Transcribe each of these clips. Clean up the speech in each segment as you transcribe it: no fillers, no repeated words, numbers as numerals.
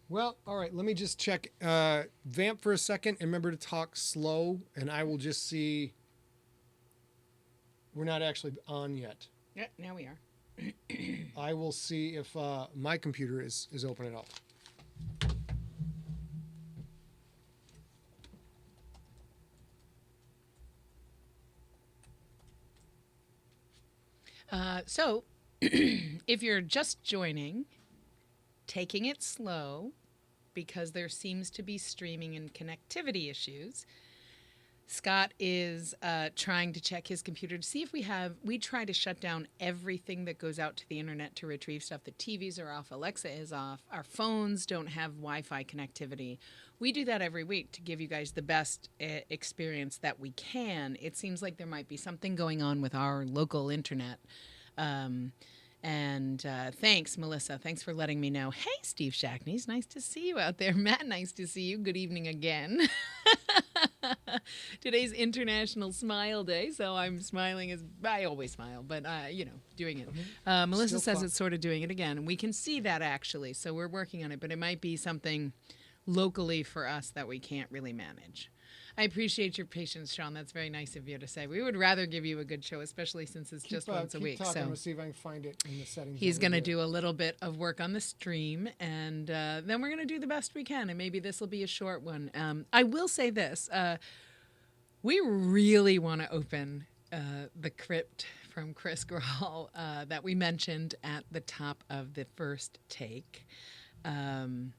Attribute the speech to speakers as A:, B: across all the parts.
A: Well, all right. Let me just check. Vamp for a second, and remember to talk slow, and I will just see. We're not actually on yet.
B: Yeah, now we are.
A: I will see if my computer is open at all.
B: So, if you're just joining, taking it slow because there seems to be streaming and connectivity issues. Scott is trying to check his computer to see if we try to shut down everything that goes out to the internet to retrieve stuff. The TVs are off, Alexa is off, our phones don't have Wi-Fi connectivity. We do that every week to give you guys the best experience that we can. It seems like there might be something going on with our local internet. Thanks, Melissa. Thanks for letting me know. Hey, Steve Shackneys. Nice to see you out there. Matt, nice to see you. Good evening again. Today's International Smile Day, so I'm smiling as I always smile, but, doing it. Melissa says it's sort of doing it again. We can see that, actually, so we're working on it, but it might be something locally for us that we can't really manage. I appreciate your patience, Sean. That's very nice of you to say. We would rather give you a good show, especially since it's just once a week.
A: So we'll see if I can find it in the settings.
B: He's going to do a little bit of work on the stream, and then we're going to do the best we can, and maybe this will be a short one. I will say this. We really want to open the CRYPT from Chris Grahl that we mentioned at the top of the first take. And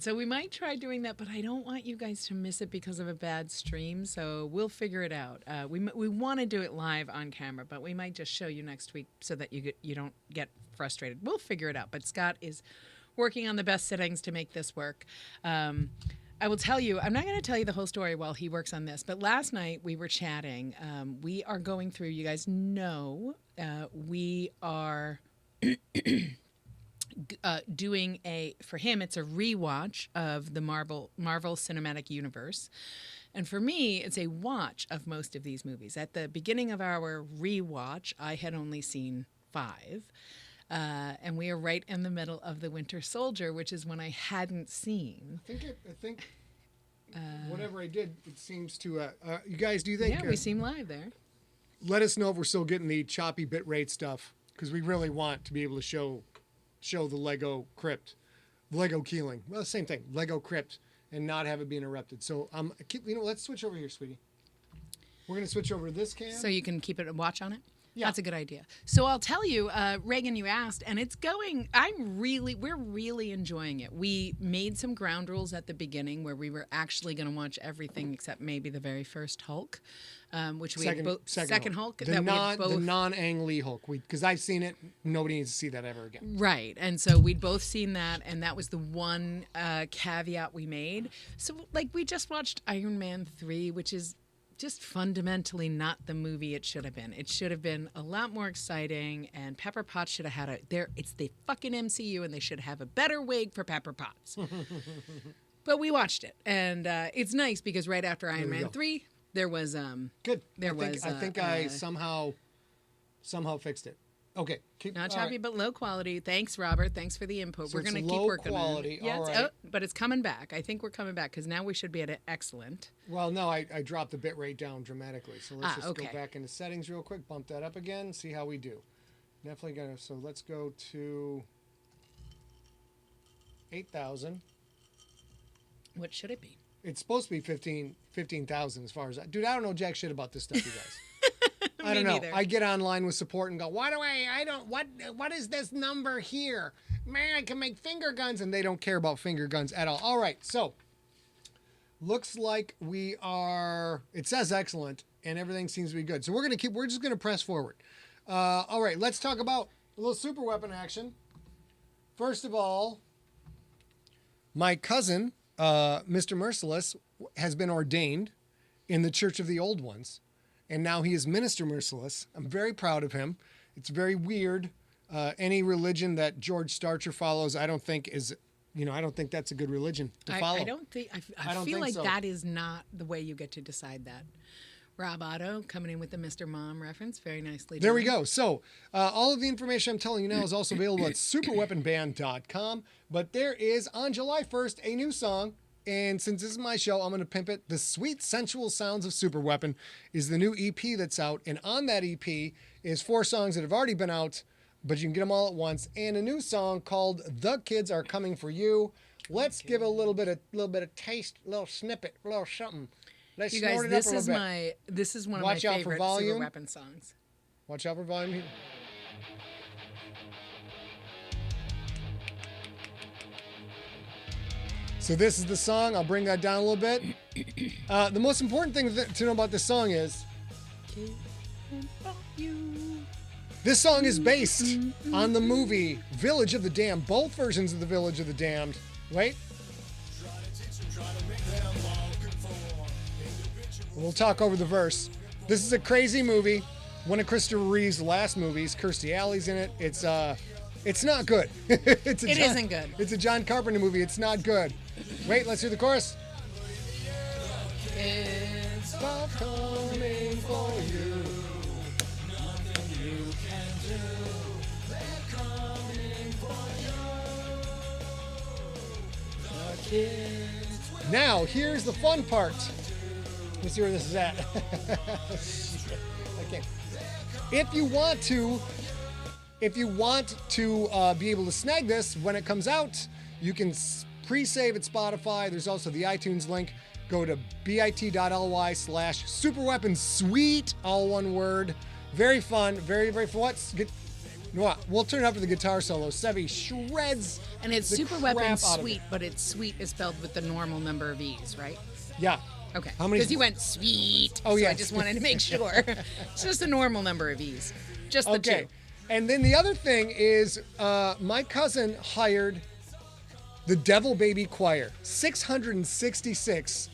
B: so we might try doing that, but I don't want you guys to miss it because of a bad stream. So we'll figure it out. We want to do it live on camera, but we might just show you next week so that you don't get frustrated. We'll figure it out. But Scott is working on the best settings to make this work. I will tell you, I'm not going to tell you the whole story while he works on this, but last night we were chatting. We are going through, you guys know, we are doing for him, it's a rewatch of the Marvel Cinematic Universe. And for me, it's a watch of most of these movies. At the beginning of our rewatch, I had only seen 5. And we are right in the middle of The Winter Soldier, which is one I hadn't seen.
A: I think whatever I did, it seems to... you guys, do you think...
B: Yeah, we seem live there.
A: Let us know if we're still getting the choppy bit rate stuff, because we really want to be able to show the Lego CRYPT, Lego Keeling. Well, same thing, Lego CRYPT, and not have it be interrupted. So, let's switch over here, sweetie. We're going to switch over to this cam.
B: So you can keep it a watch on it?
A: Yeah.
B: That's a good idea. So I'll tell you, Reagan, you asked, and it's going, we're really enjoying it. We made some ground rules at the beginning where we were actually going to watch everything except maybe the very first Hulk, which we had both, second Hulk.
A: The non-Ang Lee Hulk, because I've seen it. Nobody needs to see that ever again.
B: Right, and so we'd both seen that, and that was the one caveat we made. So, we just watched Iron Man 3, which is just fundamentally not the movie it should have been. It should have been a lot more exciting, and Pepper Potts should have had it's the fucking MCU, and they should have a better wig for Pepper Potts. But we watched it, and it's nice because right after Iron Man 3, there was
A: good.
B: I
A: think I somehow fixed it. Okay.
B: Not choppy, but low quality. Thanks, Robert. Thanks for the input.
A: So
B: we're going to keep working on it. Yeah, right. But it's coming back. I think we're coming back because now we should be at an excellent.
A: Well, no, I dropped the bit rate down dramatically. So let's just go back into settings real quick, bump that up again, see how we do. Definitely going to, so let's go to 8,000.
B: What should it be?
A: It's supposed to be 15,000 as far as dude, I don't know jack shit about this stuff, you guys. I don't know.
B: Neither.
A: I get online with support and go, what is this number here? Man, I can make finger guns, and they don't care about finger guns at all. All right, so looks like it says excellent, and everything seems to be good. So we're just gonna press forward. All right, let's talk about a little super weapon action. First of all, my cousin, Mr. Merciless, has been ordained in the Church of the Old Ones. And now he is Minister Merciless. I'm very proud of him. It's very weird. Any religion that George Starcher follows, I don't think that's a good religion to follow.
B: I don't think. I feel like that is not the way you get to decide that. Rob Otto coming in with the Mr. Mom reference. Very nicely done.
A: There we go. So all of the information I'm telling you now is also available at superweaponband.com. But there is, on July 1st, a new song. And since this is my show, I'm going to pimp it. The Sweet Sensual Sounds of Super Weapon is the new EP that's out. And on that EP is 4 songs that have already been out, but you can get them all at once. And a new song called The Kids Are Coming For You. Let's give a little bit of taste, a little snippet, a little something. Let's
B: You guys,
A: snort it
B: this
A: up a
B: is
A: little bit.
B: this is one of
A: Watch
B: my
A: out for
B: favorite
A: volume.
B: Super Weapon songs.
A: Watch out for volume. So this is the song. I'll bring that down a little bit. The most important thing to know about this song is this song is based on the movie Village of the Damned. Both versions of the Village of the Damned. Wait. We'll talk over the verse. This is a crazy movie. One of Christopher Reeve's last movies. Kirstie Alley's in it. It's not good. It
B: isn't good.
A: It's a John Carpenter movie. It's not good. Wait, let's hear the chorus.
B: It's
A: all coming for you. Nothing you can do. They're coming for you. The kids. Now, here's the fun part. Let's see where this is at. Okay. If you want to be able to snag this when it comes out, you can pre-save at Spotify. There's also the iTunes link. Go to bit.ly/superweaponsweet, all one word. Very fun, very, very fun. We'll turn it up for the guitar solo. Sevi shreds.
B: And it's
A: the
B: Super Weapon
A: crap out of
B: Sweet,
A: it.
B: but it's sweet is spelled with the normal number of E's, right?
A: Yeah.
B: Okay.
A: How many?
B: Because you went sweet.
A: Oh,
B: so
A: yeah.
B: I just wanted to make sure. It's just a normal number of E's. Just the two.
A: And then the other thing is my cousin hired the Devil Baby Choir. 666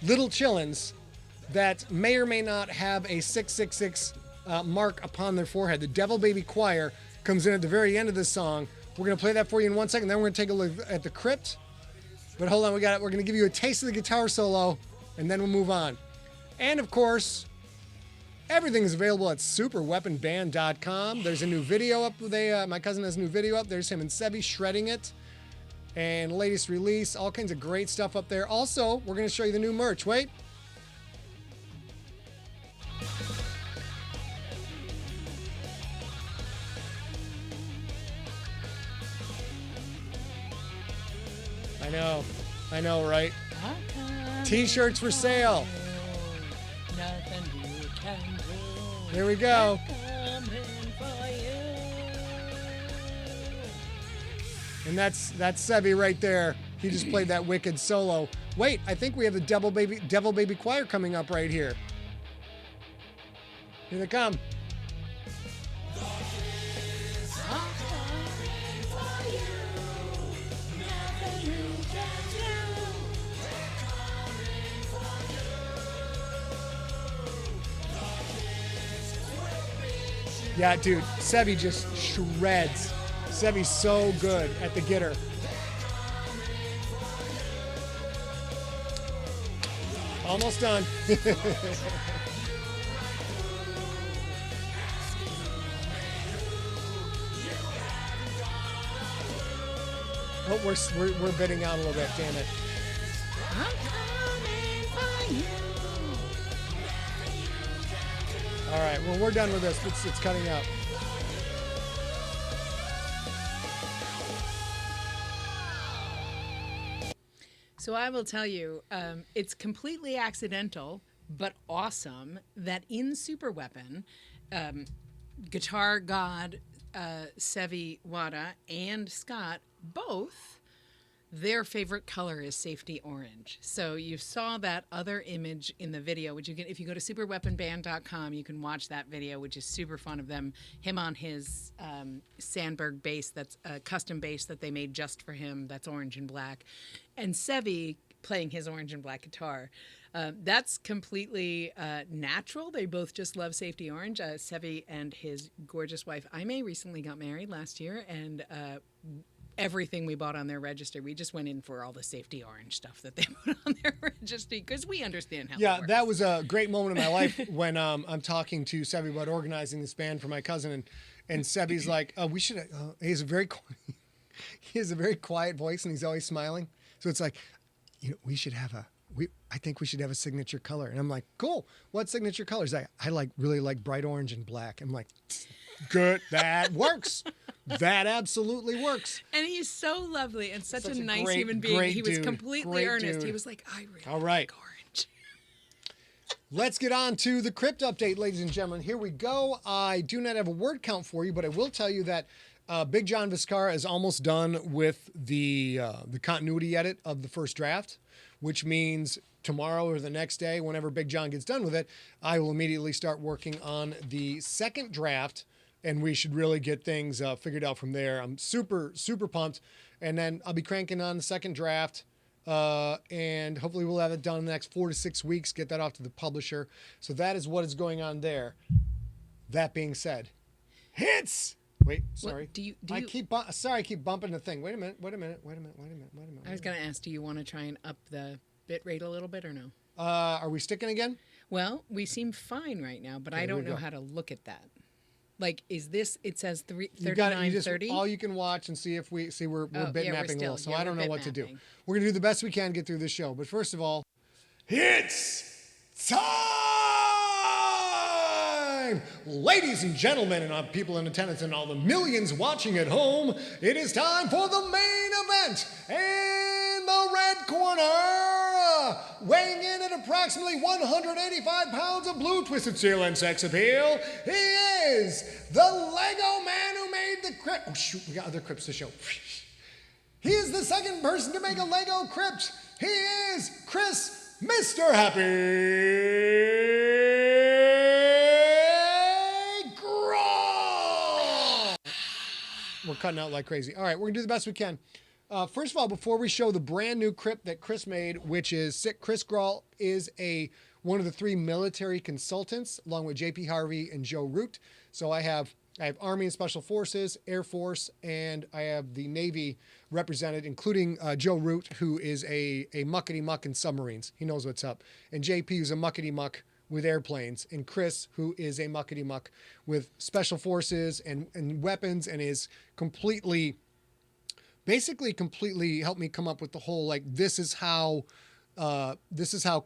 A: little chillins that may or may not have a 666 mark upon their forehead. The Devil Baby Choir comes in at the very end of this song. We're going to play that for you in 1 second. Then we're going to take a look at the CRYPT. But hold on, we're going to give you a taste of the guitar solo, and then we'll move on. And of course, everything is available at superweaponband.com. There's a new video up. My cousin has a new video up. There's him and Sebi shredding it. And latest release, all kinds of great stuff up there. Also, we're going to show you the new merch. Wait. I know, right? T-shirts for sale.
B: Nothing you can do.
A: There we go. And that's Sebi right there. He just played that wicked solo. Wait, I think we have the Devil Baby Choir coming up right here. Here they come. Yeah, dude, Sebi just shreds. Sebi's so good at the gitter. Almost done. Oh, we're bidding out a little bit, damn it. All right, well, we're done with this. It's cutting out.
B: So I will tell you, it's completely accidental, but awesome that in Super Weapon, Guitar God, Sevi Wada, and Scott, both, their favorite color is safety orange. So you saw that other image in the video, which you can, if you go to superweaponband.com, you can watch that video, which is super fun of him on his Sandberg bass, that's a custom bass that they made just for him, that's orange and black, and Sevi playing his orange and black guitar. That's completely natural. They both just love safety orange. Sevi and his gorgeous wife, Aime, recently got married last year, and everything we bought on their registry. We just went in for all the safety orange stuff that they put on their registry because we understand how it works.
A: That was a great moment in my life when I'm talking to Sebi about organizing this band for my cousin, and Sebi's like, we should. He has a very quiet voice, and he's always smiling. So it's like, we should have I think we should have a signature color. And I'm like, cool. What signature colors? I really like bright orange and black. I'm like, good. That works. That absolutely works.
B: And he's so lovely and such a nice
A: great,
B: human being.
A: great
B: He was
A: dude.
B: completely
A: Great
B: earnest.
A: dude.
B: He was like, I really
A: All right.
B: like orange.
A: Let's get on to the CRYPT update, ladies and gentlemen. Here we go. I do not have a word count for you, but I will tell you that Big John Viscara is almost done with the continuity edit of the first draft, which means tomorrow or the next day, whenever Big John gets done with it, I will immediately start working on the second draft, and we should really get things figured out from there. I'm super, super pumped. And then I'll be cranking on the second draft, and hopefully we'll have it done in the next 4 to 6 weeks, get that off to the publisher. So that is what is going on there. That being said, hits! Wait, sorry.
B: What, do you,
A: I keep bumping the thing. Wait a minute.
B: I was going to ask, do you want to try and up the bit rate a little bit or no?
A: Are we sticking again?
B: Well, we seem fine right now, but I don't know how to look at that. Like, is this? It says 39:30.
A: All you can watch and see if we're bit mapping a little. So I don't know what to do.
B: mapping.
A: We're gonna do the best we can to get through this show. But first of all, it's time, ladies and gentlemen, and all people in attendance, and all the millions watching at home. It is time for the main event in the red corner, weighing in at approximately 185 pounds of blue twisted steel and sex appeal. He is the Lego man who made the crypt. Oh shoot, we got other crypts to show. He is the second person to make a Lego crypt. He is Chris, Mr. Happy Grawl. We're cutting out like crazy. All right, we're gonna do the best we can. First of all, before we show the brand new crypt that Chris made, which is sick, Chris Grawl is one of the 3 military consultants, along with JP Harvey and Joe Root. So I have Army and Special Forces, Air Force, and I have the Navy represented, including Joe Root, who is a muckety-muck in submarines. He knows what's up. And JP, who's a muckety-muck with airplanes. And Chris, who is a muckety-muck with Special Forces and weapons, and is completely helped me come up with the whole, like, this is how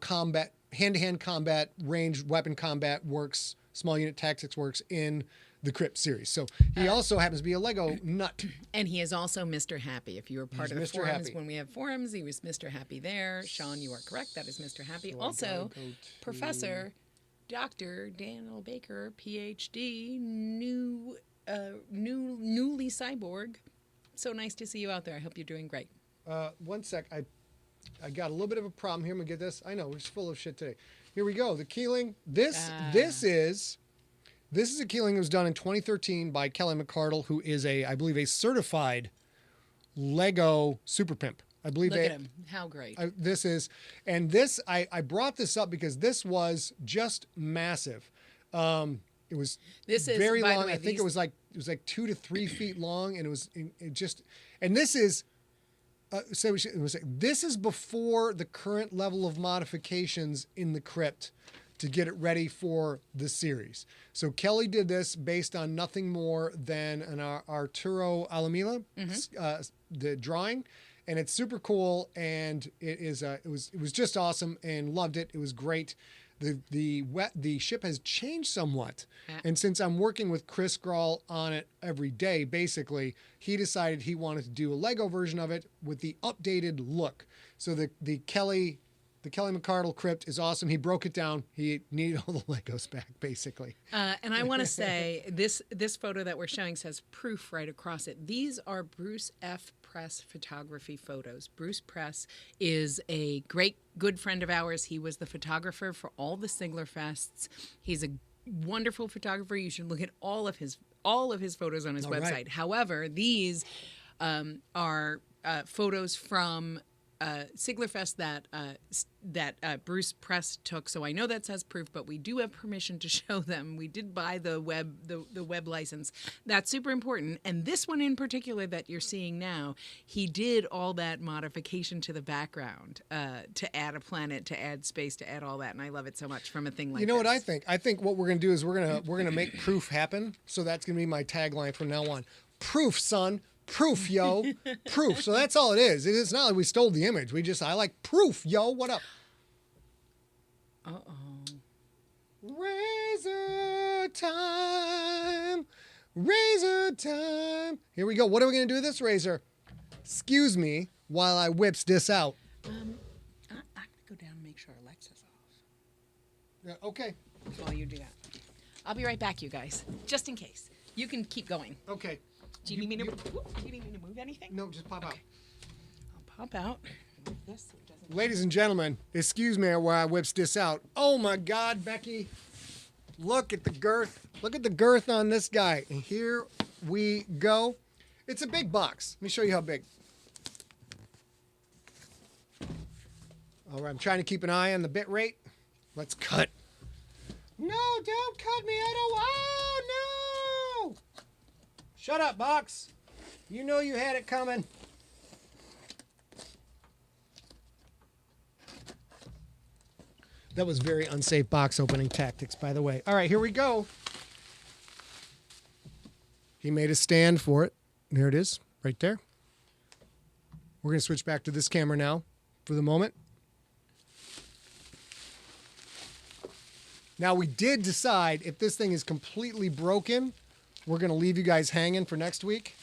A: combat, hand-to-hand combat, ranged weapon combat works, small unit tactics works in the CRYPT series. So he also happens to be a Lego nut.
B: And he is also Mr. Happy. If you were part of the
A: Mr.
B: forums,
A: Happy.
B: when we have forums, he was Mr. Happy there. Sean, you are correct. That is Mr. Happy.
A: So
B: also,
A: go to-
B: Professor Dr. Daniel Baker, PhD, newly cyborg. So nice to see you out there. I hope you're doing great.
A: 1 sec. I got a little bit of a problem here. I'm gonna get this. I know we're just full of shit today. Here we go. The Keeling. This is a Keeling that was done in 2013 by Kelly McCardle, who is I believe a certified Lego super pimp. I believe.
B: Look at him. How great.
A: I brought this up because this was just massive. It was very
B: by the
A: long.
B: way,
A: I think it was like 2 to 3 feet long, and this is. This is before the current level of modifications in the crypt to get it ready for the series. So Kelly did this based on nothing more than an Arturo Alamila, the drawing, and it's super cool. And it was just awesome, and loved it. It was great. The ship has changed somewhat, and since I'm working with Chris Grawl on it every day, basically, he decided he wanted to do a Lego version of it with the updated look. So the Kelly McCardle crypt is awesome. He broke it down. He needed all the Legos back, basically.
B: And I want to say this photo that we're showing says proof right across it. These are Bruce F. Press photography photos. Bruce Press is a great good friend of ours. He was the photographer for all the Sigler Fests. He's a wonderful photographer. You should look at all of his photos on his website.
A: Right.
B: However, these are photos from Siglerfest that Bruce Press took, so I know that says proof, but we do have permission to show them. We did buy the web license. That's super important. And this one in particular that you're seeing now, he did all that modification to the background to add a planet, to add space, to add all that, and I love it so much from a thing like this.
A: You know what I think? I think what we're gonna do is we're gonna make proof happen. So that's gonna be my tagline from now on. Proof, son. Proof, yo. Proof. So that's all it is. It's not like we stole the image. I like proof, yo. What up? Razor time. Razor time. Here we go. What are we going to do with this razor? Excuse me while I whips this out.
B: I'm going to go down and make sure Alexa's off.
A: Yeah, okay.
B: While you do that. I'll be right back, you guys. Just in case. You can keep going.
A: Okay.
B: Do you need me to move anything?
A: No, just pop out.
B: I'll pop out. This doesn't.
A: Ladies and gentlemen, excuse me while I whips this out. Oh my God, Becky. Look at the girth. Look at the girth on this guy. And here we go. It's a big box. Let me show you how big. All right, I'm trying to keep an eye on the bit rate. Let's cut. No, don't cut me. I don't. Oh, no. Shut up, box. You know you had it coming. That was very unsafe box opening tactics, by the way. All right, here we go. He made a stand for it. There it is, right there. We're going to switch back to this camera now for the moment. Now, we did decide if this thing is completely broken, we're going to leave you guys hanging for next week.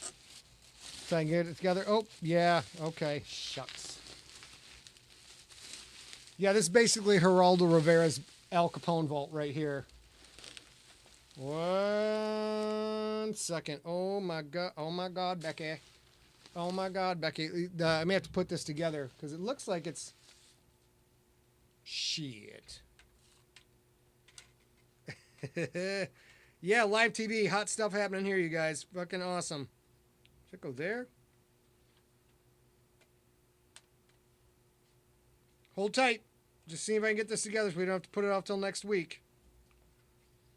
A: So I can get it together. Oh, yeah. Okay. Shucks. Yeah, this is basically Geraldo Rivera's Al Capone vault right here. 1 second. Oh, my God. Oh, my God, Becky. Oh, my God, Becky. I may have to put this together because it looks like it's... Shit. Yeah, live TV, hot stuff happening here, you guys. Fucking awesome. Should I go there? Hold tight. Just see if I can get this together so we don't have to put it off till next week.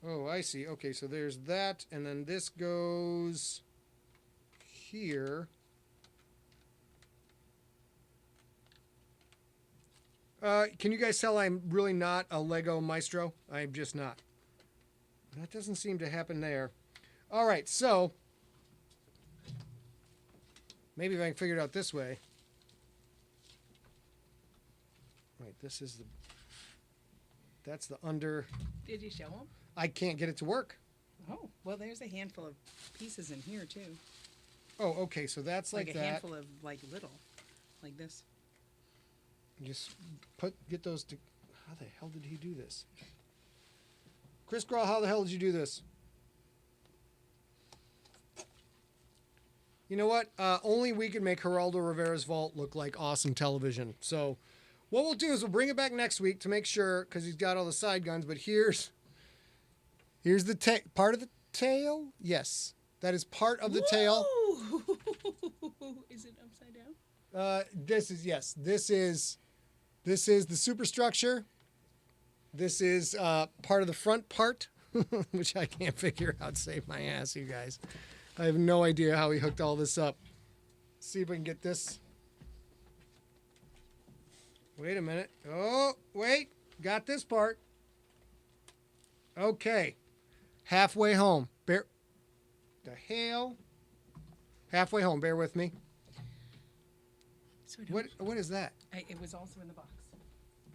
A: Oh, I see. Okay, so there's that, and then this goes here. Can you guys tell I'm really not a Lego maestro? I'm just not. That doesn't seem to happen there. All right, so maybe if I can figure it out this way. Right, this is the... That's the under...
B: Did you show them?
A: I can't get it to work.
B: Oh, well, there's a handful of pieces in here, too.
A: Oh, okay, so that's like that.
B: Like a handful of, like, little. Like this.
A: Just get those to... How the hell did he do this? Chris Grawl, how the hell did you do this? You know what? Only we can make Geraldo Rivera's vault look like awesome television. So what we'll do is we'll bring it back next week to make sure, because he's got all the side guns, but here's the part of the tail. Yes, that is part of the tail.
B: Is it upside down?
A: This is the superstructure. This is part of the front part, which I can't figure out. Save my ass, you guys. I have no idea how he hooked all this up. Let's see if we can get this. Wait a minute. Oh, wait. Got this part. Okay. Halfway home. The hell? Halfway home. Bear with me.
B: So
A: what is that?
B: It was also in the box.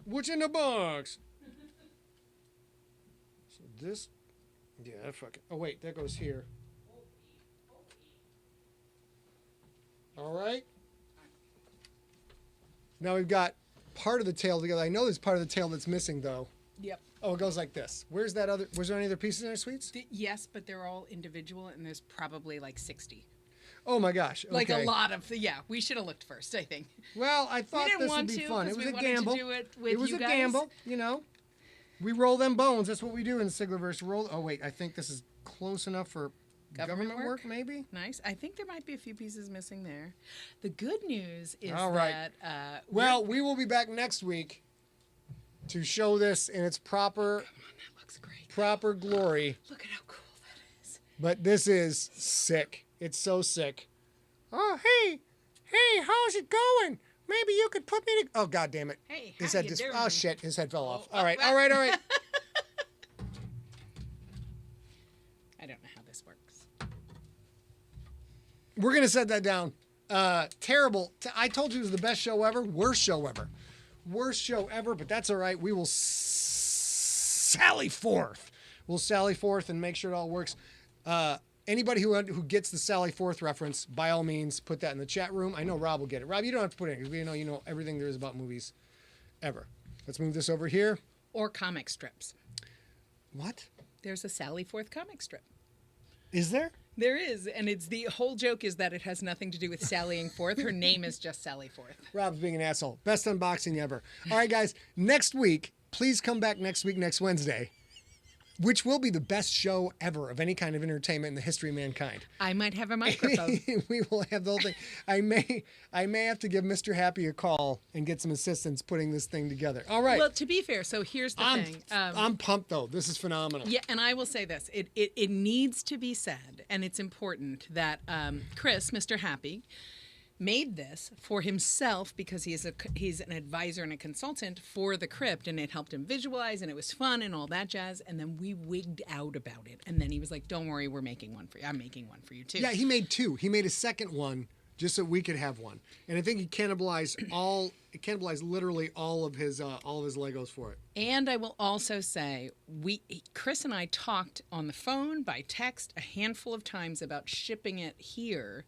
A: What's in the box? So this, yeah, fuck it. Oh wait, that goes here. All right. Now we've got part of the tail together. I know there's part of the tail that's missing though.
B: Yep.
A: Oh, it goes like this. Where's that other? Was there any other pieces in there, sweets?
B: Yes, but they're all individual, and there's probably like 60.
A: Oh my gosh. Okay.
B: Like a lot of, yeah, we should have looked first, I think.
A: Well, I thought this would be fun. It was a gamble. It was a gamble, you know. We roll them bones. That's what we do in the Siglerverse. Roll. Oh wait, I think this is close enough for.
B: Government work?
A: maybe?
B: Nice. I think there might be a few pieces missing there. The good news is
A: All right.
B: that...
A: well, we will be back next week to show this in its proper...
B: Come on, that looks great.
A: Proper glory.
B: Look at how cool that is.
A: But this is sick. It's so sick. Oh, hey, how's it going? Maybe you could put me to... Oh, God damn it.
B: Hey,
A: His
B: how
A: head
B: you
A: just...
B: doing?
A: Oh, shit. His head fell off.
B: Oh,
A: All right.
B: oh, I don't know how this works.
A: We're going to set that down. Terrible. I told you it was the best show ever. Worst show ever. Worst show ever, but that's all right. We will sally forth. We'll sally forth and make sure it all works. Anybody who gets the Sally Forth reference, by all means, put that in the chat room. I know Rob will get it. Rob, you don't have to put it in because we know you know everything there is about movies ever. Let's move this over here.
B: Or comic strips.
A: What?
B: There's a Sally Forth comic strip.
A: Is there?
B: There is, and it's the whole joke is that it has nothing to do with sallying forth. Her name is just Sally Forth.
A: Rob's being an asshole. Best unboxing ever. All right, guys. Next week, please come back next week, next Wednesday, which will be the best show ever of any kind of entertainment in the history of mankind.
B: I might have a microphone.
A: We will have the whole thing. I may have to give Mr. Happy a call and get some assistance putting this thing together. All right.
B: Well, to be fair, so here's the thing.
A: I'm pumped, though. This is phenomenal.
B: Yeah, and I will say this. It needs to be said, and it's important that Chris, Mr. Happy, made this for himself because he's an advisor and a consultant for the CRYPT, and it helped him visualize, and it was fun and all that jazz. And then we wigged out about it, and then he was like, "Don't worry, we're making one for you. I'm making one for you too."
A: Yeah, he made two. He made a second one just so we could have one, and I think he cannibalized literally all of his Legos for it.
B: And I will also say, Chris and I talked on the phone, by text, a handful of times about shipping it here.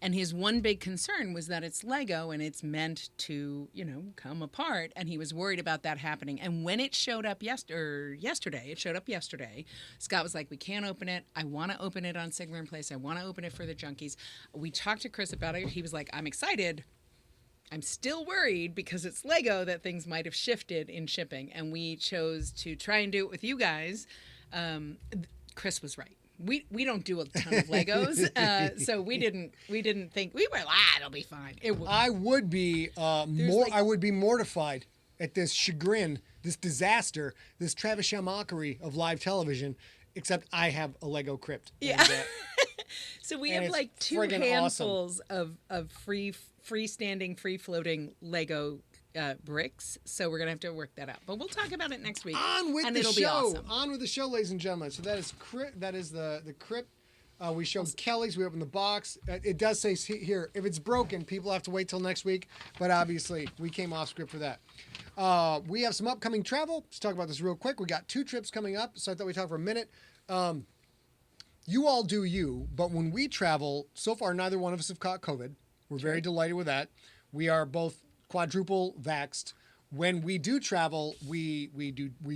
B: And his one big concern was that it's Lego and it's meant to, come apart. And he was worried about that happening. And when it showed up yesterday, Scott was like, "We can't open it. I want to open it on SIGLERinPLACE. I want to open it for the Junkies." We talked to Chris about it. He was like, "I'm excited. I'm still worried because it's Lego that things might have shifted in shipping." And we chose to try and do it with you guys. Chris was right. We don't do a ton of Legos, so we didn't think we were it'll be fine.
A: I would be I would be mortified at this chagrin, this disaster, this Travis mockery of live television. Except I have a Lego CRYPT.
B: Yeah.
A: And,
B: so we have like two handfuls of freestanding, free-floating Lego bricks. So we're gonna have to work that out. But we'll talk about it next week.
A: On with
B: and
A: the
B: it'll
A: show.
B: Be awesome.
A: On with the show, ladies and gentlemen. So that is the CRYPT. We showed Kelly's. We opened the box. It does say here, if it's broken, people have to wait till next week. But obviously, we came off script for that. We have some upcoming travel. Let's talk about this real quick. We got 2 trips coming up, so I thought we'd talk for a minute. You all do you, but when we travel, so far neither one of us have caught COVID. We're very delighted with that. We are both quadruple vaxxed. When we do travel, we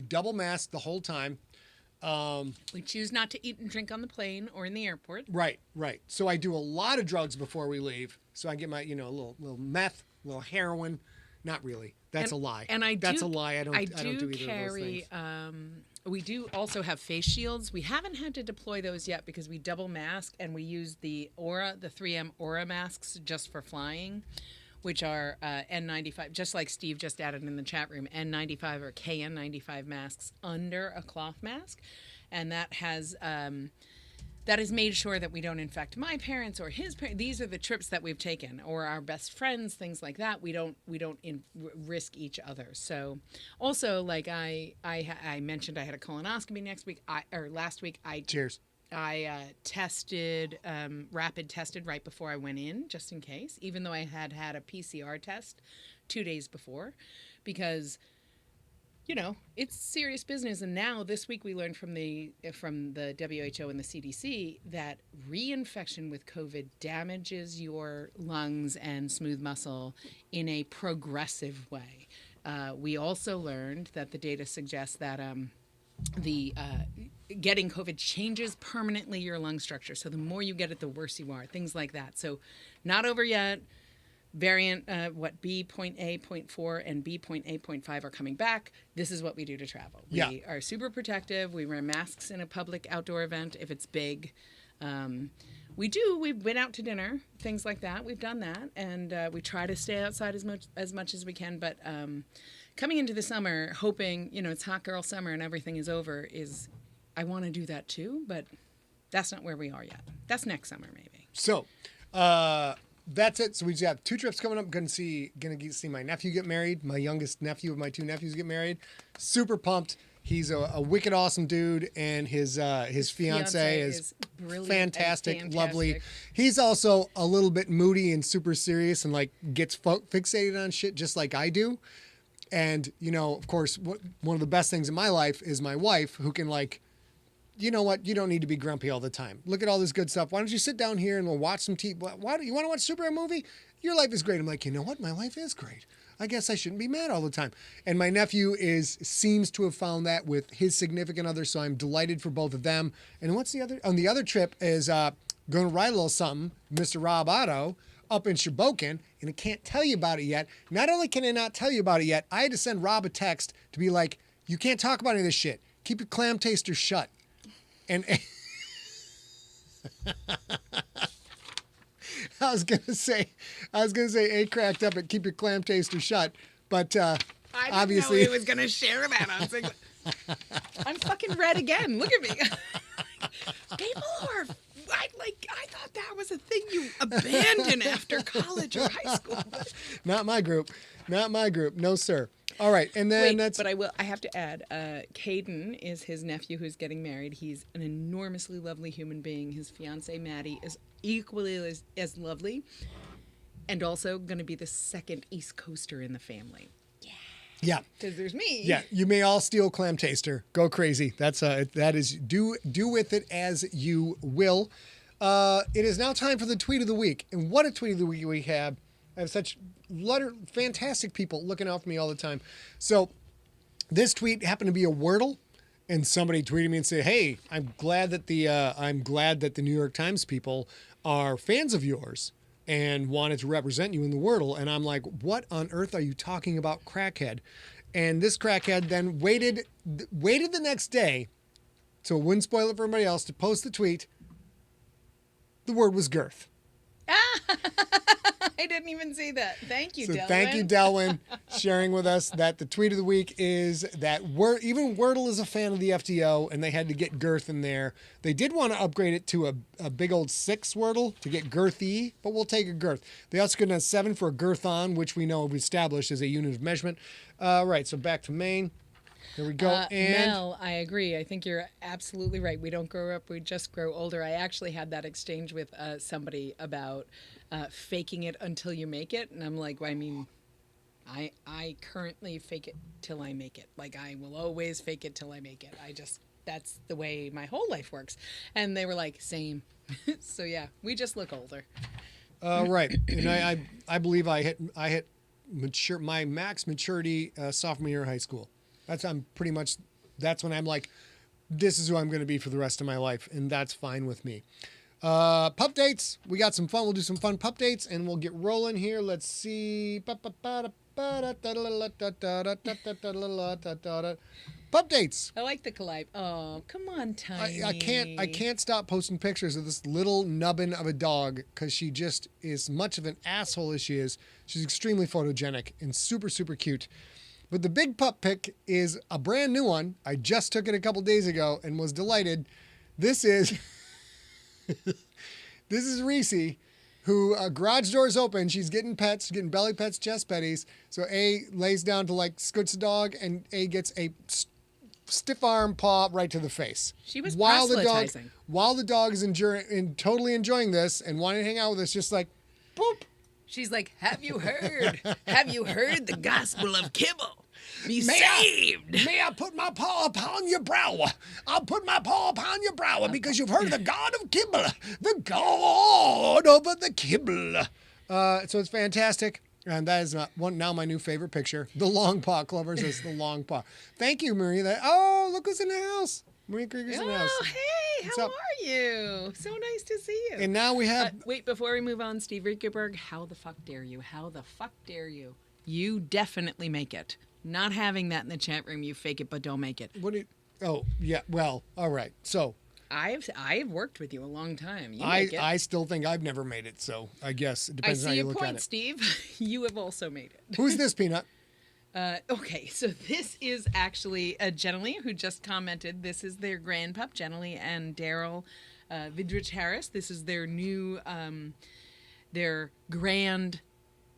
A: double mask the whole time.
B: We choose not to eat and drink on the plane or in the airport.
A: Right. So I do a lot of drugs before we leave. So I get my, a little meth, a little heroin. Not really. That's a lie.
B: And
A: that's a lie. I don't do either
B: carry,
A: of those things.
B: We do also have face shields. We haven't had to deploy those yet because we double mask and we use the 3M Aura masks just for flying, which are N95, just like Steve just added in the chat room, N95 or KN95 masks under a cloth mask. And that has made sure that we don't infect my parents or his parents. These are the trips that we've taken, or our best friends, things like that. We don't risk each other. So, also, like I mentioned, I had a colonoscopy last week.
A: Cheers.
B: I rapid tested right before I went in, just in case, even though I had a PCR test 2 days before, because it's serious business. And now this week we learned from the WHO and the CDC that reinfection with COVID damages your lungs and smooth muscle in a progressive way. We also learned that the data suggests that getting COVID changes permanently your lung structure. So the more you get it, the worse you are. Things like that. So not over yet. Variant, B.A.4 and B.A.5 are coming back. This is what we do to travel. We are super protective. We wear masks in a public outdoor event if it's big. We've been out to dinner, things like that. We've done that, and we try to stay outside as much as we can. But coming into the summer, hoping, it's hot girl summer and everything is over, I want to do that too, but that's not where we are yet. That's next summer, maybe.
A: So, that's it. So we just have 2 trips coming up. Gonna see my nephew get married. My youngest nephew of my 2 nephews get married. Super pumped. He's a wicked awesome dude, and his fiance is fantastic, lovely. He's also a little bit moody and super serious, and like gets fixated on shit just like I do. And of course, one of the best things in my life is my wife, who can like, you know what? You don't need to be grumpy all the time. Look at all this good stuff. Why don't you sit down here and we'll watch some TV? Why do you want to watch a superhero movie? Your life is great. I'm like, you know what? My life is great. I guess I shouldn't be mad all the time. And my nephew seems to have found that with his significant other, so I'm delighted for both of them. And what's the other? On the other trip is going to ride a little something, Mr. Rob Otto, up in Shabokin, and I can't tell you about it yet. Not only can I not tell you about it yet, I had to send Rob a text to be like, you can't talk about any of this shit. Keep your clam taster shut. And I was gonna say, cracked up and keep your clam taster shut, but obviously
B: I didn't know he was gonna share that on Sigler. I'm fucking red again. Look at me. People are I thought that was a thing you abandoned after college or high school.
A: Not my group. No, sir. All right, and then
B: but I have to add, Caden is his nephew who's getting married. He's an enormously lovely human being. His fiancée, Maddie, is equally as lovely, and also going to be the second East Coaster in the family.
A: Yeah.
B: Because there's me.
A: Yeah, you may all steal clam taster. Go crazy. That is do with it as you will. It is now time for the tweet of the week, and what a tweet of the week we have. I have such fantastic people looking out for me all the time. So this tweet happened to be a Wordle, and somebody tweeted me and said, "Hey, I'm glad that the New York Times people are fans of yours and wanted to represent you in the Wordle." And I'm like, "What on earth are you talking about, crackhead?" And this crackhead then waited the next day, so it wouldn't spoil it for everybody else, to post the tweet. The word was girth.
B: I didn't even see that. Thank you, Delwyn.
A: Thank you, Delwyn, sharing with us that the tweet of the week is that even Wordle is a fan of the FTO, and they had to get girth in there. They did want to upgrade it to a big old 6 Wordle to get girthy, but we'll take a girth. They also could have 7 for a girthon, which we know we've established as a unit of measurement. Right, so back to Maine. There we go.
B: Mel, I agree. I think you're absolutely right. We don't grow up, we just grow older. I actually had that exchange with somebody about faking it until you make it. And I'm like, well, I mean, I currently fake it till I make it. Like, I will always fake it till I make it. That's the way my whole life works. And they were like, same. So yeah, we just look older.
A: Right. And I believe I hit my max maturity sophomore year of high school. That's when I'm like, this is who I'm going to be for the rest of my life, and that's fine with me. Pup dates. We got some fun. We'll do some fun pup dates, and we'll get rolling here. Let's see. Pup dates.
B: I like the collide. Oh, come on, Tiny.
A: I can't stop posting pictures of this little nubbin of a dog because she just is much of an asshole as she is. She's extremely photogenic and super, super cute. But the big pup pic is a brand new one. I just took it a couple days ago and was delighted. This is Reese, who garage doors open. She's getting pets, getting belly pets, chest petties. So A lays down to like scoots the dog, and A gets a stiff arm paw right to the face.
B: She was proselytizing.
A: While the dog is totally enjoying this and wanting to hang out with us, just like, boop.
B: She's like, have you heard? Have you heard the gospel of kibble? Be saved.
A: May I put my paw upon your brow? I'll put my paw upon your brow because you've heard of the God of kibble, the God over the kibble. So it's fantastic. And that is now my new favorite picture. The long paw. Clover says the long paw. Thank you, Marie. Look who's in the house. Marie Krieger's in the house.
B: Oh, hey, how are you? So nice to see you.
A: And now we have...
B: wait, before we move on, Steve Riekeberg, how the fuck dare you? How the fuck dare you? You definitely make it. Not having that in the chat room, you fake it, but don't make it.
A: Oh, yeah, well, all right. So,
B: I've worked with you a long time. You make it.
A: I still think I've never made it, so I guess it
B: I
A: depends on how
B: see
A: you
B: your
A: look
B: point,
A: at it.
B: Steve. You have also made it.
A: Who's this, Peanut?
B: Okay, so this is actually Jenny, who just commented. This is their grand pup, Jenny and Daryl Vidrich Harris. This is their new, their grand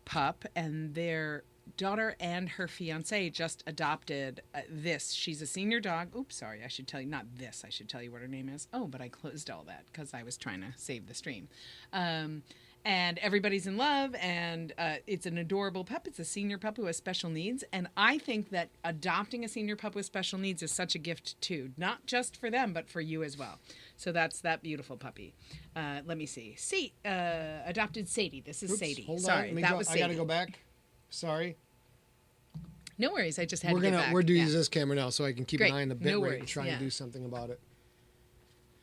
B: pup, and their daughter and her fiance just adopted this. She's a senior dog. Oops, sorry, I should tell you, not this. I should tell you what her name is. Oh, but I closed all that because I was trying to save the stream. And everybody's in love, and it's an adorable pup. It's a senior pup who has special needs, and I think that adopting a senior pup with special needs is such a gift too, not just for them, but for you as well. So that's that beautiful puppy. Let me see. Adopted Sadie. This is Sadie.
A: Hold
B: Sorry,
A: on.
B: that was Sadie.
A: I gotta go back. Sorry.
B: No worries. I just had to get back.
A: We're doing
B: Yeah.
A: this camera now, so I can keep
B: Great.
A: an eye on the bit
B: No
A: rate and
B: worries.
A: try
B: Yeah.
A: and do something about it.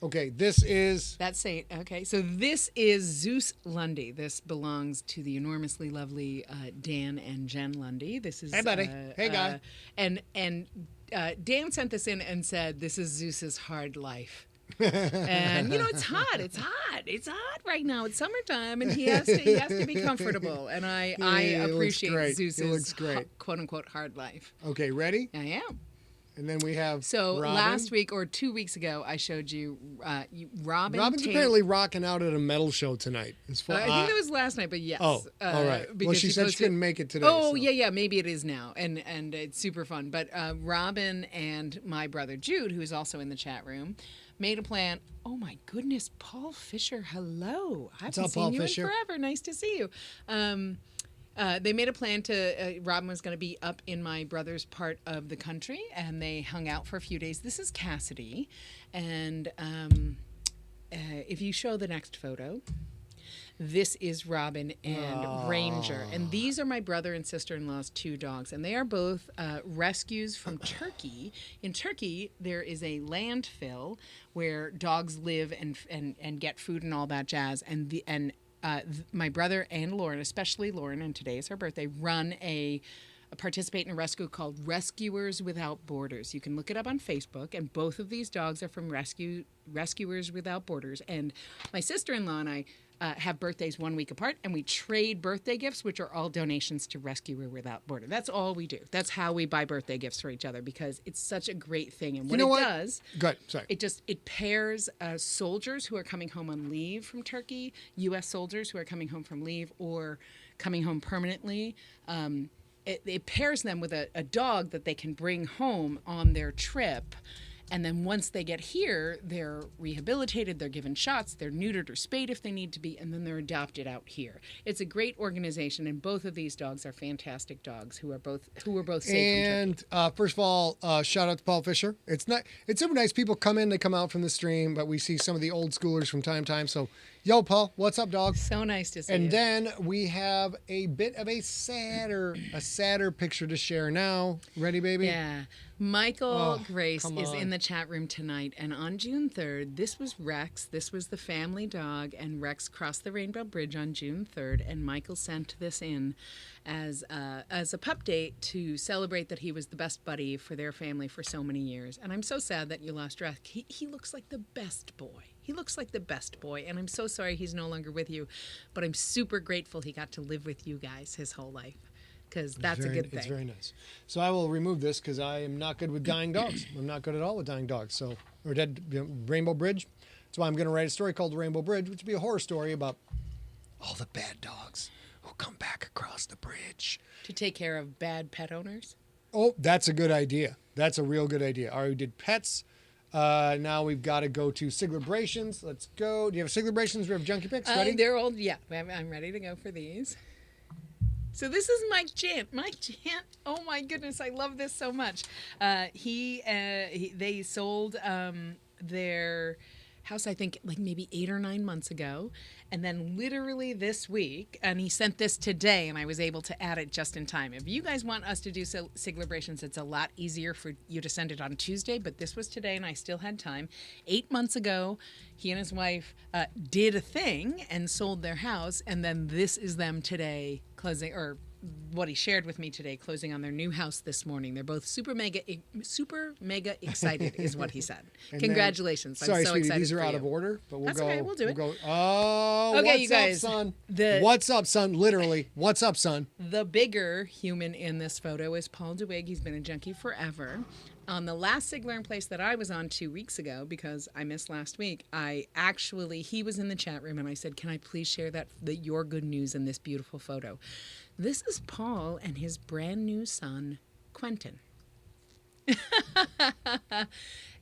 A: Okay, this is.
B: That's Saint. Okay, so this is Zeus Lundy. This belongs to the enormously lovely Dan and Jen Lundy. This is
A: Hey, buddy. Hey, guy.
B: And Dan sent this in and said, "This is Zeus's hard life." And you know, it's hot. It's hot right now. It's summertime, and he has to be comfortable. And I appreciate Zeus's quote unquote hard life.
A: Okay, ready?
B: I am.
A: And then we have.
B: So
A: Robin.
B: last week or 2 weeks ago, I showed you Robin.
A: Robin's
B: Tate.
A: apparently rocking out at a metal show tonight. As far,
B: I think that was last night, but yes.
A: Oh, all right. Well,
B: because
A: she said she couldn't make it today.
B: Oh,
A: so.
B: yeah, maybe it is now, and it's super fun. But Robin and my brother Jude, who is also in the chat room, made a plan. Oh my goodness, Paul Fisher, hello! I haven't seen you in forever. Nice to see you. They made a plan to. Robin was going to be up in my brother's part of the country, and they hung out for a few days. This is Cassidy, and if you show the next photo. This is Robin and Ranger. And these are my brother and sister-in-law's two dogs. And they are both rescues from Turkey. In Turkey, there is a landfill where dogs live and get food and all that jazz. And my brother and Lauren, especially Lauren, and today is her birthday, participate in a rescue called Rescuers Without Borders. You can look it up on Facebook, and both of these dogs are from Rescuers Without Borders. And my sister-in-law and I have birthdays 1 week apart, and we trade birthday gifts, which are all donations to Rescuer Without Borders. That's all we do. That's how we buy birthday gifts for each other, because it's such a great thing. And what it does,
A: good. Sorry.
B: It pairs soldiers who are coming home on leave from Turkey, U.S. soldiers who are coming home from leave or coming home permanently. It pairs them with a dog that they can bring home on their trip. And then once they get here, they're rehabilitated, they're given shots, they're neutered or spayed if they need to be, and then they're adopted out here. It's a great organization, and both of these dogs are fantastic dogs who were both safe from Turkey.
A: And first of all, shout out to Paul Fisher. It's super nice. People come in, they come out from the stream, but we see some of the old schoolers from time to time. So, yo, Paul, what's up, dog?
B: So nice to see
A: you.
B: And
A: then we have a bit of a sadder picture to share now. Ready, baby?
B: Yeah. Michael Grace is in the chat room tonight, and on June 3rd, this was Rex. This was the family dog, and Rex crossed the Rainbow Bridge on June 3rd, and Michael sent this in as a pup date to celebrate that he was the best buddy for their family for so many years. And I'm so sad that you lost Rex. He looks like the best boy. He looks like the best boy, and I'm so sorry he's no longer with you, but I'm super grateful he got to live with you guys his whole life. Because that's a good thing.
A: It's very nice. So I will remove this because I am not good with dying dogs. I'm not good at all with dying dogs. Or dead Rainbow Bridge. That's why I'm going to write a story called The Rainbow Bridge, which will be a horror story about all the bad dogs who come back across the bridge.
B: To take care of bad pet owners?
A: Oh, that's a good idea. That's a real good idea. Already did pets. Now we've got to go to Siglerbrations. Let's go. Do you have Siglerbrations? We have Junkie Picks ready?
B: They're old. Yeah, I'm ready to go for these. So this is Mike Jant. Mike Jant, oh my goodness, I love this so much. They sold their house, I think, like maybe 8 or 9 months ago. And then literally this week, and he sent this today, and I was able to add it just in time. If you guys want us to do Siglerbrations, it's a lot easier for you to send it on Tuesday, but this was today, and I still had time. 8 months ago, he and his wife did a thing and sold their house, and then this is them today closing, or what he shared with me today, closing on their new house this morning. They're both super mega excited, is what he said.
A: And
B: Congratulations!
A: Sorry,
B: I'm so
A: sweetie,
B: excited.
A: these are
B: for
A: out
B: you.
A: of order, but we'll
B: That's
A: go.
B: okay, we'll do it.
A: Go. Oh,
B: Okay,
A: what's
B: you guys,
A: up, son?
B: the-
A: What's up, son? Literally, what's up, son?
B: The bigger human in this photo is Paul DeWig. He's been a junkie forever. On the last SIGLERinPLACE that I was on 2 weeks ago, because I missed last week, he was in the chat room and I said, can I please share your good news in this beautiful photo? This is Paul and his brand new son, Quentin.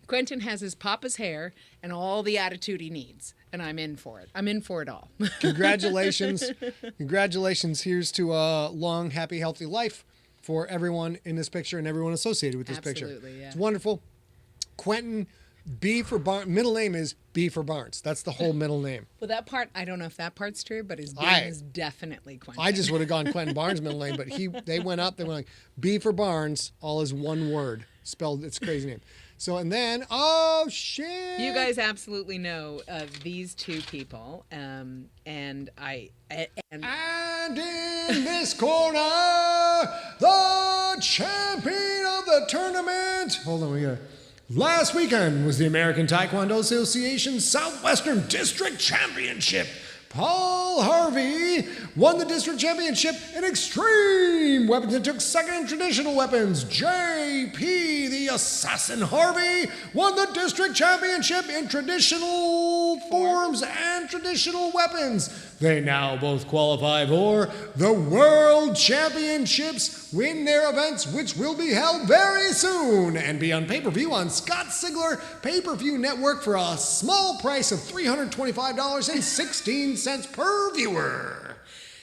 B: Quentin has his papa's hair and all the attitude he needs, and I'm in for it. I'm in for it all.
A: Congratulations. Congratulations. Here's to a long, happy, healthy life for everyone in this picture and everyone associated with this picture.
B: Absolutely, yeah.
A: It's wonderful. Quentin, B for Barnes. Middle name is B for Barnes. That's the whole middle name.
B: Well, that part, I don't know if that part's true, but his name is definitely Quentin.
A: I just would have gone Quentin Barnes middle name, but they went like B for Barnes, all is one word. Spelled, it's a crazy name. So, and then, oh, shit.
B: You guys absolutely know these two people, and
A: And in this corner, the champion of the tournament. Hold on, we got. Last weekend was the American Taekwondo Association Southwestern District Championship. Paul Harvey won the district championship in extreme weapons and took second in traditional weapons. JP, the assassin Harvey, won the district championship in traditional forms and traditional weapons. They now both qualify for the World Championships, win their events, which will be held very soon and be on pay-per-view on Scott Sigler Pay-Per-View Network for a small price of $325.16 per viewer.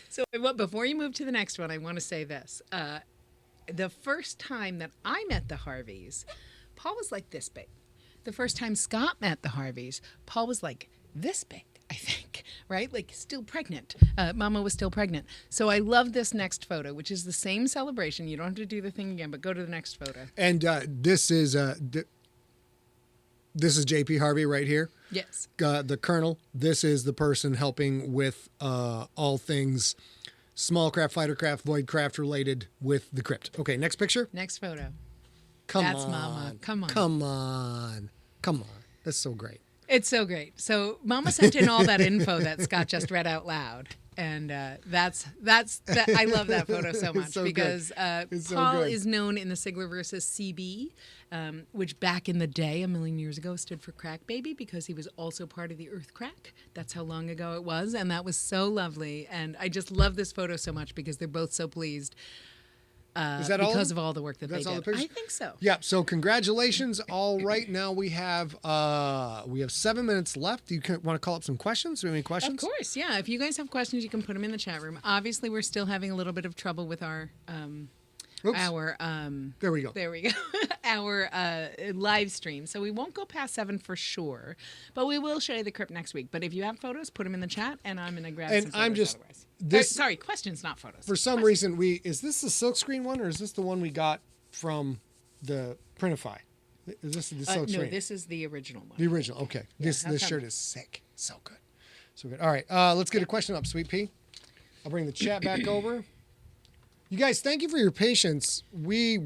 B: So before you move to the next one, I want to say this. The first time that I met the Harveys, Paul was like this big. The first time Scott met the Harveys, Paul was like this big, I think, right? Like still pregnant. Mama was still pregnant. So I love this next photo, which is the same celebration. You don't have to do the thing again, but go to the next photo.
A: And this is JP Harvey right here.
B: Yes.
A: The Colonel. This is the person helping with all things small craft, fighter craft, void craft related with the crypt. Okay, next picture.
B: Next photo.
A: That's
B: Mama. Come on.
A: Come on. Come on. That's so great.
B: It's so great. So Mama sent in all that info that Scott just read out loud. And I love that photo so much
A: so
B: because
A: so
B: Paul
A: good.
B: is known in the Siglerverse as CB, which back in the day, a million years ago, stood for Crack Baby because he was also part of the Earth Crack. That's how long ago it was. And that was so lovely. And I just love this photo so much because they're both so pleased.
A: Is that all?
B: Because of all the work that
A: That's
B: they
A: all
B: did.
A: the pictures?
B: I think so.
A: Yeah. So congratulations. All right. Now we have 7 minutes left. Do you want to call up some questions? Do you have any questions?
B: Of course, yeah. If you guys have questions, you can put them in the chat room. Obviously, we're still having a little bit of trouble with our
A: There we go.
B: our live stream. So we won't go past 7 for sure, but we will show you the crypt next week. But if you have photos, put them in the chat, and I'm going to grab
A: And
B: some photos
A: I'm just
B: otherwise.
A: this
B: Sorry, questions, not photos.
A: for some reason is this the silkscreen one or is this the one we got from the Printify? Is this the silkscreen?
B: No, this is the original one.
A: The original. Okay. This
B: how come?
A: shirt is sick. So good. So good. All right. Let's get a question up, Sweet Pea. I'll bring the chat back over. You guys, thank you for your patience. We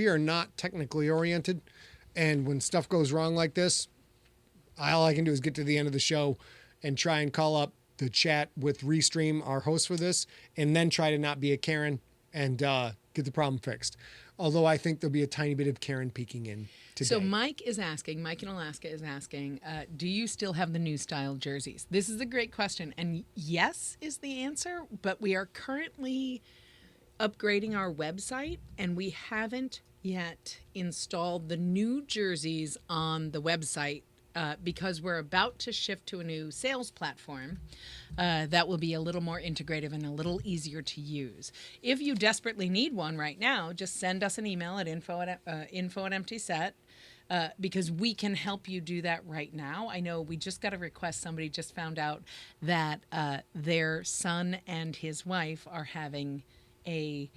A: are not technically oriented. And when stuff goes wrong like this, all I can do is get to the end of the show and try and call up the chat with Restream, our host for this, and then try to not be a Karen and get the problem fixed. Although I think there'll be a tiny bit of Karen peeking in today.
B: So Mike in Alaska is asking, do you still have the new style jerseys? This is a great question. And yes is the answer, but we are currently upgrading our website and we haven't yet installed the new jerseys on the website because we're about to shift to a new sales platform that will be a little more integrative and a little easier to use. If you desperately need one right now, just send us an email at info@emptyset because we can help you do that right now. I know we just got a request. Somebody just found out that their son and his wife are having a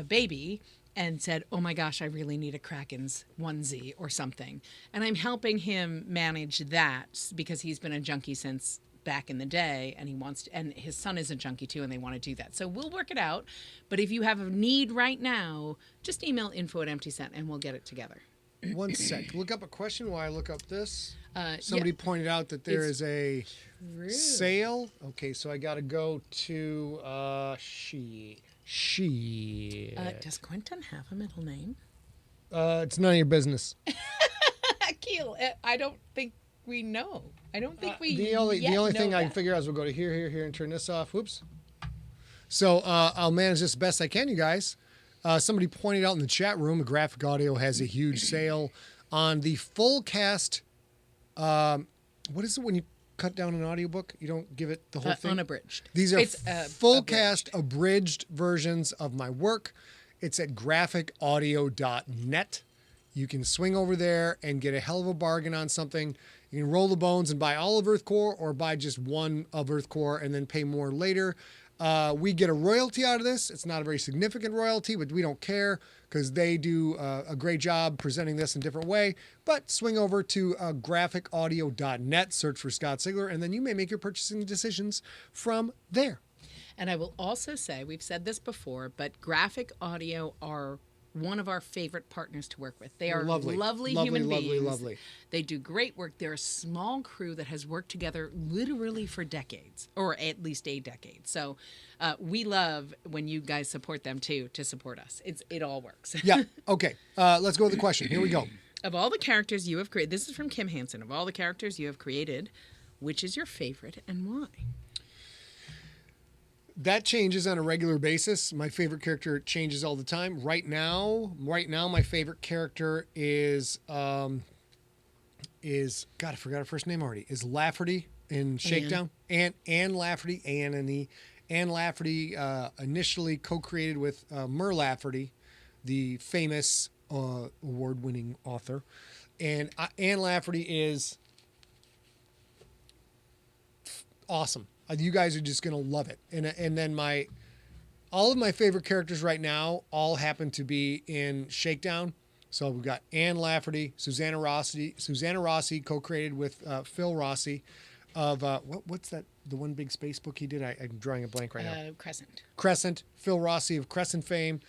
B: baby and said, oh my gosh, I really need a Kraken's onesie or something. And I'm helping him manage that because he's been a junkie since back in the day, and and his son is a junkie too, and they want to do that. So we'll work it out. But if you have a need right now, just email info@emptycent and we'll get it together.
A: One sec. Look up a question while I look up this.
B: Somebody
A: pointed out that there is a sale. Okay, so I got to go to she.
B: Does Quentin have a middle name?
A: It's none of your business.
B: Keel, I don't think we know. I don't think we.
A: The only thing I can figure out is we'll go to here, and turn this off. Whoops. So I'll manage this best I can, you guys. Somebody pointed out in the chat room, the Graphic Audio has a huge sale on the full cast. What is it when you cut down an audiobook? You don't give it the whole thing?
B: Unabridged.
A: These are full
B: abridged.
A: cast abridged versions of my work. It's at graphicaudio.net. You can swing over there and get a hell of a bargain on something. You can roll the bones and buy all of Earthcore or buy just one of Earthcore and then pay more later. We get a royalty out of this. It's not a very significant royalty, but we don't care because they do a great job presenting this in a different way. But swing over to graphicaudio.net, search for Scott Sigler, and then you may make your purchasing decisions from there.
B: And I will also say, we've said this before, but Graphic Audio are one of our favorite partners to work with. They are lovely human beings. Lovely. They do great work. They're a small crew that has worked together literally for decades, or at least a decade. So we love when you guys support them too, to support us. It all works.
A: Yeah. Okay. Let's go with the question. Here we go.
B: Of all the characters you have created, this is from Kim Hansen. Of all the characters you have created, which is your favorite and why?
A: That changes on a regular basis. My favorite character changes all the time. Right now, my favorite character is God, I forgot her first name already. Is Lafferty in Shakedown. Anne Lafferty, Anne Lafferty, initially co-created with Mur Lafferty, the famous award-winning author. And Anne Lafferty is awesome. You guys are just going to love it. And then all of my favorite characters right now all happen to be in Shakedown. So we've got Anne Lafferty, Susanna Rossi, co-created with Phil Rossi of, what's that? The one big space book he did? I'm drawing a blank right now. Crescent. Phil Rossi of Crescent fame.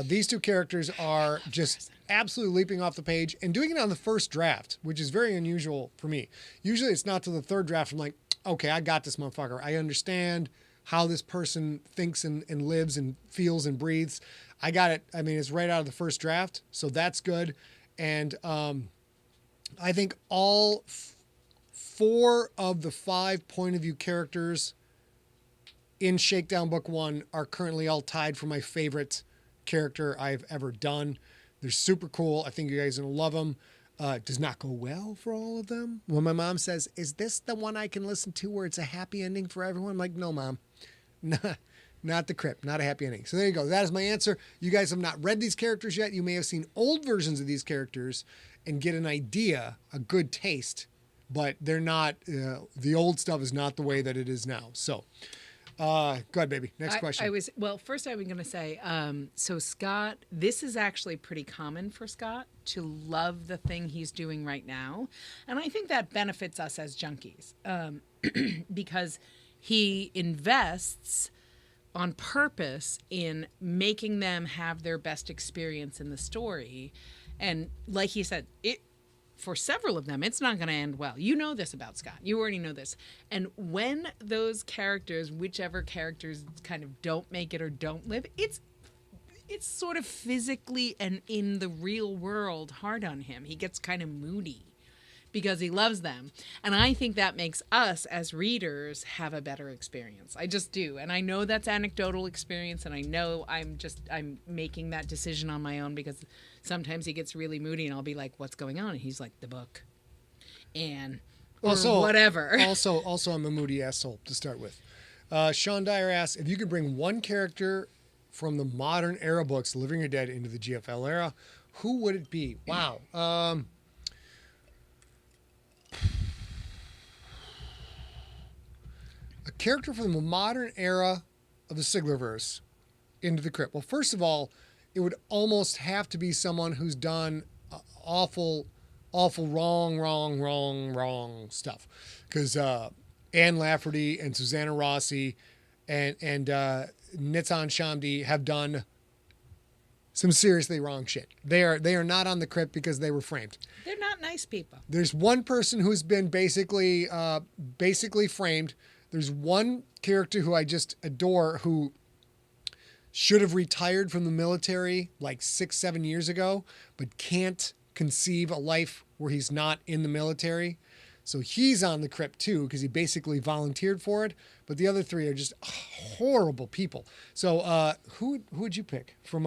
A: These two characters are just absolutely leaping off the page and doing it on the first draft, which is very unusual for me. Usually it's not till the third draft I'm like, okay, I got this motherfucker. I understand how this person thinks and lives and feels and breathes. I got it. I mean, it's right out of the first draft, so that's good. And I think all 4 of the 5 point of view characters in Shakedown Book 1 are currently all tied for my favorite character I've ever done. They're super cool. I think you guys are going to love them. It does not go well for all of them. When my mom says, is this the one I can listen to where it's a happy ending for everyone? I'm like, no, Mom. Not the CRYPT. Not a happy ending. So there you go. That is my answer. You guys have not read these characters yet. You may have seen old versions of these characters and get an idea, a good taste, but they're not, the old stuff is not the way that it is now. So go ahead, baby. Next question.
B: First I was going to say, so Scott, this is actually pretty common for Scott to love the thing he's doing right now. And I think that benefits us as junkies because he invests on purpose in making them have their best experience in the story. And like he said, for several of them, it's not going to end well. You know this about Scott. You already know this. And when those characters, whichever characters kind of don't make it or don't live, it's sort of physically and in the real world hard on him. He gets kind of moody because he loves them. And I think that makes us as readers have a better experience. I just do. And I know that's anecdotal experience, and I know I'm making that decision on my own because sometimes he gets really moody and I'll be like, what's going on? And he's like, the book. And whatever. Also, I'm a moody asshole to start with. Sean Dyer asks, if you could bring one character from the modern era books, Living or Dead, into the GFL era, who would it be? Wow. A character from the modern era of the Siglerverse into the CRYPT. Well, first of all, it would almost have to be someone who's done awful wrong stuff. Because
A: Anne Lafferty and Susanna Rossi and Nitzan Shamdi have done some seriously wrong shit. They are not on the crypt because they were framed.
B: They're not nice people.
A: There's one person who's been basically framed. There's one character who I just adore who should have retired from the military like 6-7 years ago, but can't conceive a life where he's not in the military. So he's on the crypt too because he basically volunteered for it. But the other three are just horrible people. So who would you pick from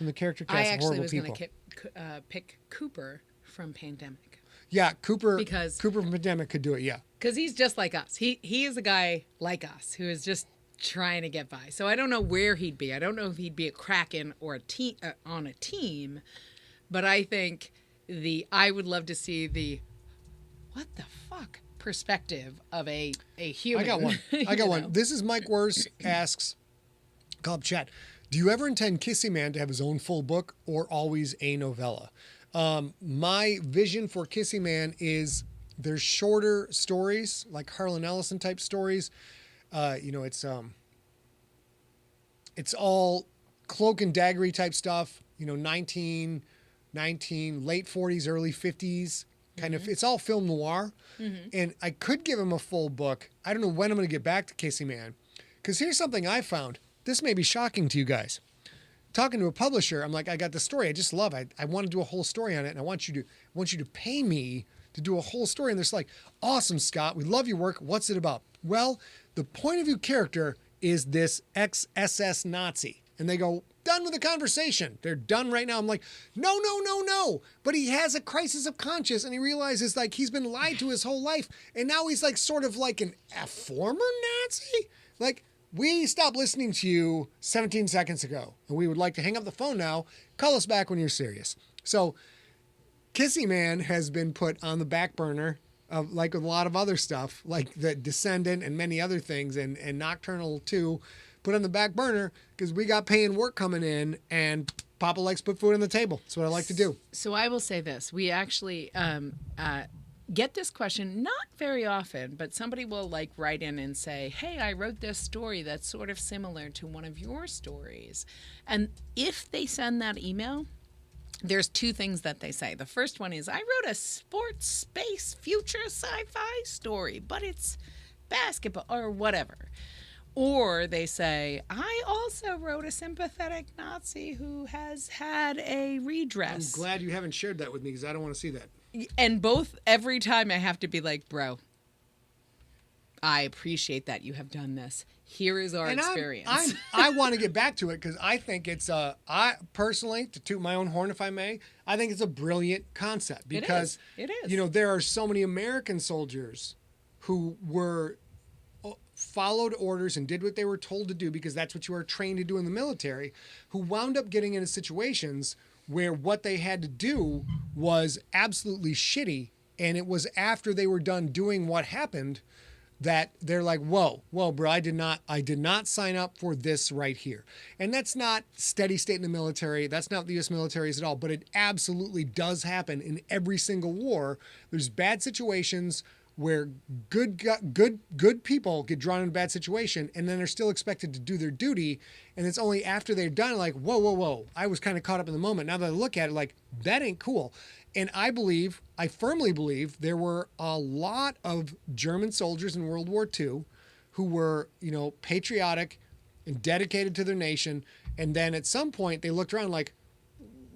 A: the character cast?
B: I
A: of
B: actually
A: horrible
B: was
A: people?
B: going to pick Cooper from Pandemic.
A: Yeah, Cooper from Pandemic could do it. Yeah,
B: because he's just like us. He is a guy like us who is just trying to get by. So I don't know where he'd be. I don't know if he'd be a Kraken or a team on a team. But I think I would love to see the what the fuck perspective of a human.
A: I got one. This is Mike Wurst asks, call up chat. Do you ever intend Kissy Man to have his own full book or always a novella? My vision for Kissy Man is there's shorter stories like Harlan Ellison type stories. It's all cloak and daggery type stuff. 19, late 40s, early 50s. Kind of, it's all film noir. Mm-hmm. And I could give him a full book. I don't know when I'm going to get back to Kissy Man. Because here's something I found. This may be shocking to you guys. Talking to a publisher, I'm like, I got the story. I just love it. I want to do a whole story on it. And I want you to pay me to do a whole story. And they're like, awesome, Scott. We love your work. What's it about? Well, the point of view character is this ex-SS Nazi. And they go, done with the conversation. They're done right now. I'm like, no. But he has a crisis of conscience and he realizes like he's been lied to his whole life. And now he's like sort of like a former Nazi. Like, we stopped listening to you 17 seconds ago and we would like to hang up the phone now. Call us back when you're serious. So Kissy Man has been put on the back burner of like with a lot of other stuff, like The Descendant and many other things and Nocturnal 2. Put on the back burner because we got paying work coming in and Papa likes to put food on the table. That's what I like to do.
B: So I will say this. We actually get this question not very often, but somebody will like write in and say, hey, I wrote this story that's sort of similar to one of your stories. And if they send that email, there's two things that they say. The first one is, I wrote a sports, space, future, sci-fi story, but it's basketball or whatever. Or they say, I also wrote a sympathetic Nazi who has had a redress.
A: I'm glad you haven't shared that with me because I don't want to see that.
B: And every time I have to be like, bro, I appreciate that you have done this. Here is our experience.
A: I want to get back to it because I think it's I personally, to toot my own horn if I may, I think it's a brilliant concept because
B: it is.
A: There are so many American soldiers who were followed orders and did what they were told to do because that's what you are trained to do in the military, who wound up getting into situations where what they had to do was absolutely shitty. And it was after they were done doing what happened that they're like, whoa, bro, I did not sign up for this right here. And that's not steady state in the military. That's not the U.S. military at all, but it absolutely does happen in every single war. There's bad situations where good people get drawn in a bad situation and then they're still expected to do their duty. And it's only after they're done, like, whoa. I was kind of caught up in the moment. Now that I look at it, like, that ain't cool. And I firmly believe there were a lot of German soldiers in World War II who were, patriotic and dedicated to their nation. And then at some point they looked around like,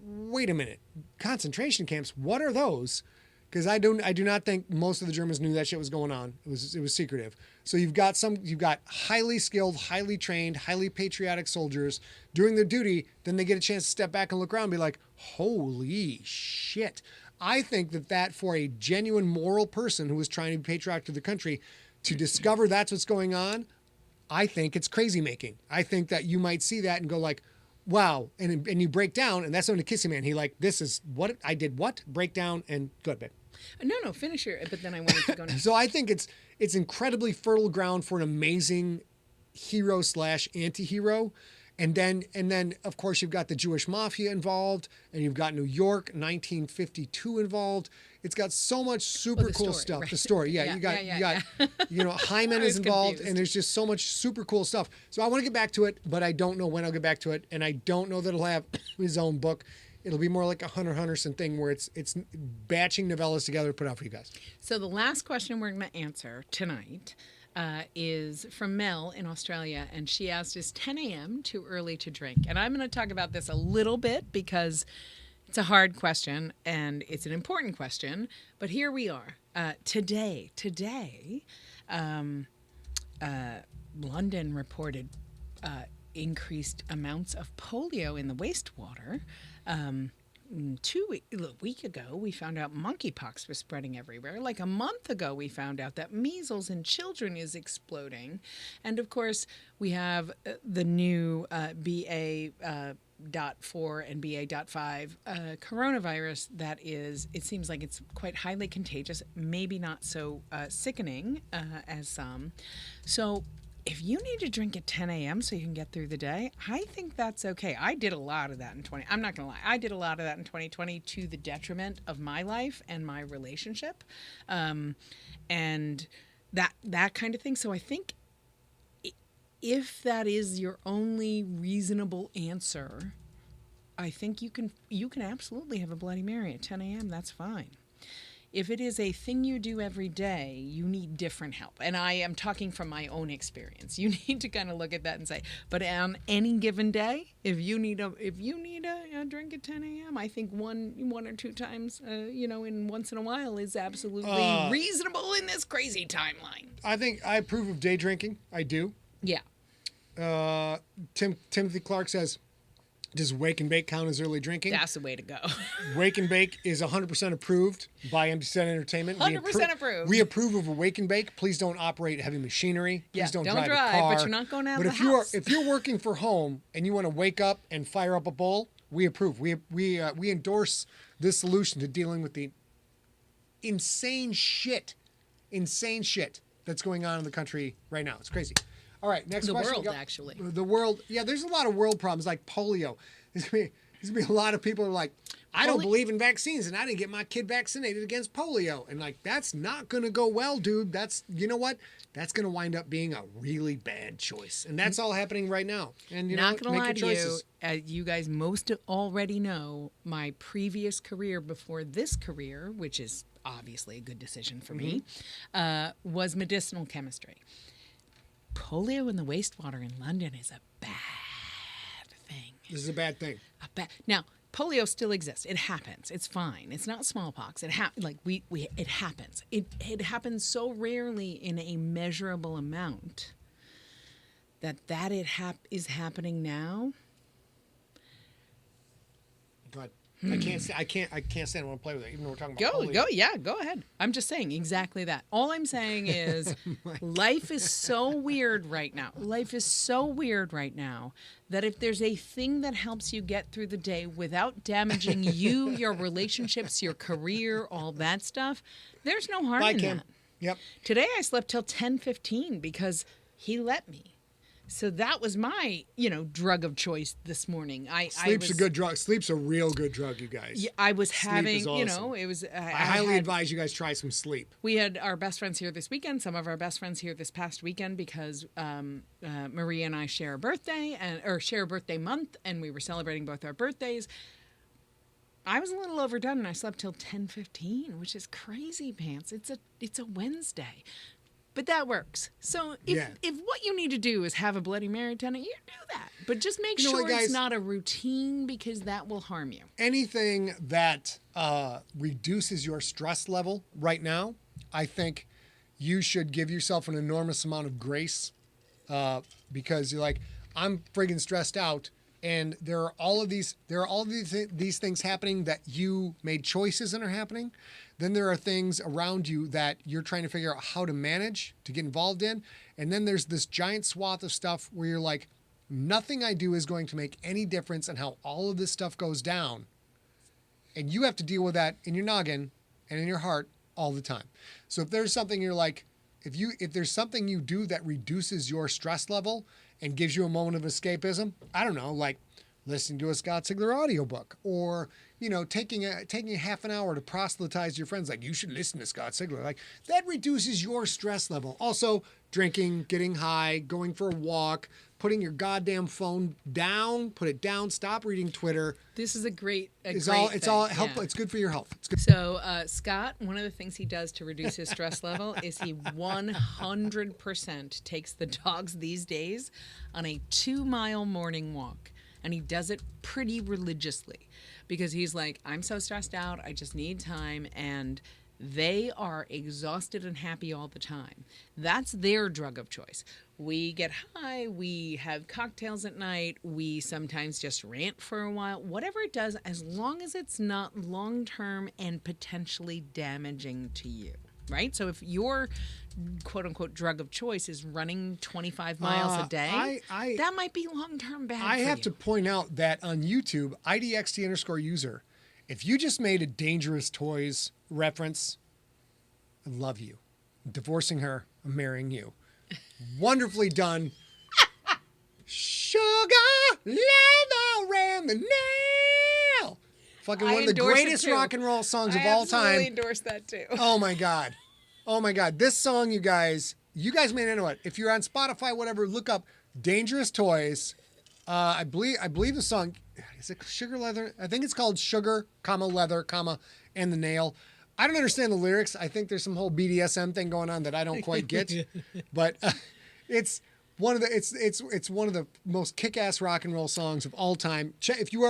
A: wait a minute, concentration camps, what are those? Because I do not think most of the Germans knew that shit was going on. It was secretive. So you've got highly skilled, highly trained, highly patriotic soldiers doing their duty. Then they get a chance to step back and look around and be like, holy shit. I think that for a genuine moral person who is trying to be patriotic to the country to discover that's what's going on, I think it's crazy making. I think that you might see that and go like, wow. And you break down, and that's when the Kissy Man, he like, this is what I did, what? Break down and go to bed.
B: No, finish your, but then I wanted to go next.
A: So I think it's incredibly fertile ground for an amazing hero / anti-hero. And then, of course, you've got the Jewish Mafia involved, and you've got New York, 1952 involved. It's got so much super cool
B: story,
A: stuff.
B: right.
A: The story, yeah, you got, Hyman is involved,
B: confused.
A: and there's just so much super cool stuff. So I want to get back to it, but I don't know when I'll get back to it, and I don't know that it'll have his own book. It'll be more like a Hunter Henderson thing where it's batching novellas together to put out for you guys.
B: So the last question we're going to answer tonight is from Mel in Australia, and she asked, is 10 a.m. too early to drink? And I'm going to talk about this a little bit because it's a hard question and it's an important question, but here we are. Today, London reported increased amounts of polio in the wastewater. A week ago, we found out monkeypox was spreading everywhere. Like a month ago, we found out that measles in children is exploding. And of course, we have the new BA.4 and BA.5 coronavirus that is, it seems like it's quite highly contagious, maybe not so sickening as some. So if you need to drink at 10 a.m. so you can get through the day, I think that's okay. I did a lot of that in I'm not going to lie. I did a lot of that in 2020 to the detriment of my life and my relationship. And that kind of thing. So I think if that is your only reasonable answer, I think you can absolutely have a Bloody Mary at 10 a.m. That's fine. If it is a thing you do every day, you need different help. And I am talking from my own experience. You need to kind of look at that and say, but on any given day, if you need a drink at 10 a.m., I think one or two times, in once in a while is absolutely reasonable in this crazy timeline.
A: I think I approve of day drinking. I do.
B: Yeah.
A: Timothy Clark says, does Wake and Bake count as early drinking?
B: That's the way to go.
A: Wake and Bake is 100% approved by Empty Set Entertainment.
B: 100% approved.
A: We approve of a Wake and Bake. Please don't operate heavy machinery. Please don't drive a car.
B: but you're not going out of
A: the
B: the house.
A: If you're working for home and you want to wake up and fire up a bowl, we approve. We endorse this solution to dealing with the insane shit that's going on in the country right now. It's crazy. All right, next question.
B: The world, actually.
A: The world. Yeah, there's a lot of world problems like polio. There's going to be a lot of people who are like, I don't believe in vaccines, and I didn't get my kid vaccinated against polio. And like, that's not going to go well, dude. You know what? That's going to wind up being a really bad choice. And that's all happening right now. And
B: not going to lie to you, you guys most already know my previous career before this career, which is obviously a good decision for me, was medicinal chemistry. Polio in the wastewater in London is a bad thing.
A: This is a bad thing.
B: Now, polio still exists. It happens. It's fine. It's not smallpox. It it happens. It happens so rarely in a measurable amount that is happening now.
A: But I can't stand. I want to play with it, even though we're talking about polio.
B: Go ahead. I'm just saying exactly that. All I'm saying is life is so weird right now. Life is so weird right now that if there's a thing that helps you get through the day without damaging you, your relationships, your career, all that stuff, there's no harm in that.
A: Yep.
B: Today I slept till 10:15 because he let me. So that was my, drug of choice this morning.
A: Sleep's a good drug. Sleep's a real good drug, you guys.
B: Yeah, I was having,
A: awesome.
B: it was.
A: I highly advise you guys try some sleep.
B: We had our best friends here this weekend. Some of our best friends here this past weekend because Maria and I share a birthday share a birthday month, and we were celebrating both our birthdays. I was a little overdone, and I slept till 10:15, which is crazy pants. It's a Wednesday. But that works. So if what you need to do is have a Bloody Mary tonight, you do that. But just make sure it's not a routine because that will harm you.
A: Anything that reduces your stress level right now, I think you should give yourself an enormous amount of grace because you're like, I'm friggin' stressed out. And there are all of these things happening that you made choices and are happening. Then there are things around you that you're trying to figure out how to manage, to get involved in. And then there's this giant swath of stuff where you're like, nothing I do is going to make any difference in how all of this stuff goes down. And you have to deal with that in your noggin and in your heart all the time. So if there's something you're like, if there's something you do that reduces your stress level and gives you a moment of escapism, I don't know, like listening to a Scott Sigler audiobook, or taking a half an hour to proselytize to your friends, like, you should listen to Scott Sigler, like, that reduces your stress level. Also, drinking, getting high, going for a walk, putting your goddamn phone down, put it down, stop reading Twitter.
B: This is
A: It's all helpful.
B: Yeah.
A: It's good for your health. It's good.
B: So Scott, one of the things he does to reduce his stress level is he 100% takes the dogs these days on a 2-mile morning walk. And he does it pretty religiously because he's like, I'm so stressed out, I just need time. And they are exhausted and happy all the time. That's their drug of choice. We get high, we have cocktails at night, we sometimes just rant for a while. Whatever it does, as long as it's not long-term and potentially damaging to you, right? So if your quote-unquote drug of choice is running 25 miles a day, that might be long-term bad for you.
A: I have to point out that on YouTube, IDXT_user, if you just made a Dangerous Toys reference, I love you. I'm divorcing her, I'm marrying you. Wonderfully done. Sugar, leather, and the nail. Fucking one of the greatest rock and roll songs of all time.
B: I absolutely endorse that too.
A: Oh my God. Oh my God. This song, you guys may know it. If you're on Spotify, whatever, look up Dangerous Toys. I believe the song, is it Sugar Leather? I think it's called Sugar, Leather, and the Nail. I don't understand the lyrics. I think there's some whole BDSM thing going on that I don't quite get, but it's one of the most kick-ass rock and roll songs of all time. If you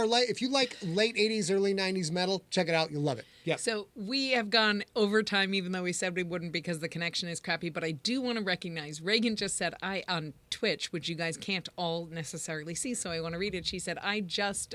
A: like late 80s, early 90s metal, check it out. You'll love it. Yeah.
B: So we have gone over time, even though we said we wouldn't because the connection is crappy. But I do want to recognize Reagan just said on Twitch, which you guys can't all necessarily see, so I want to read it. She said, I just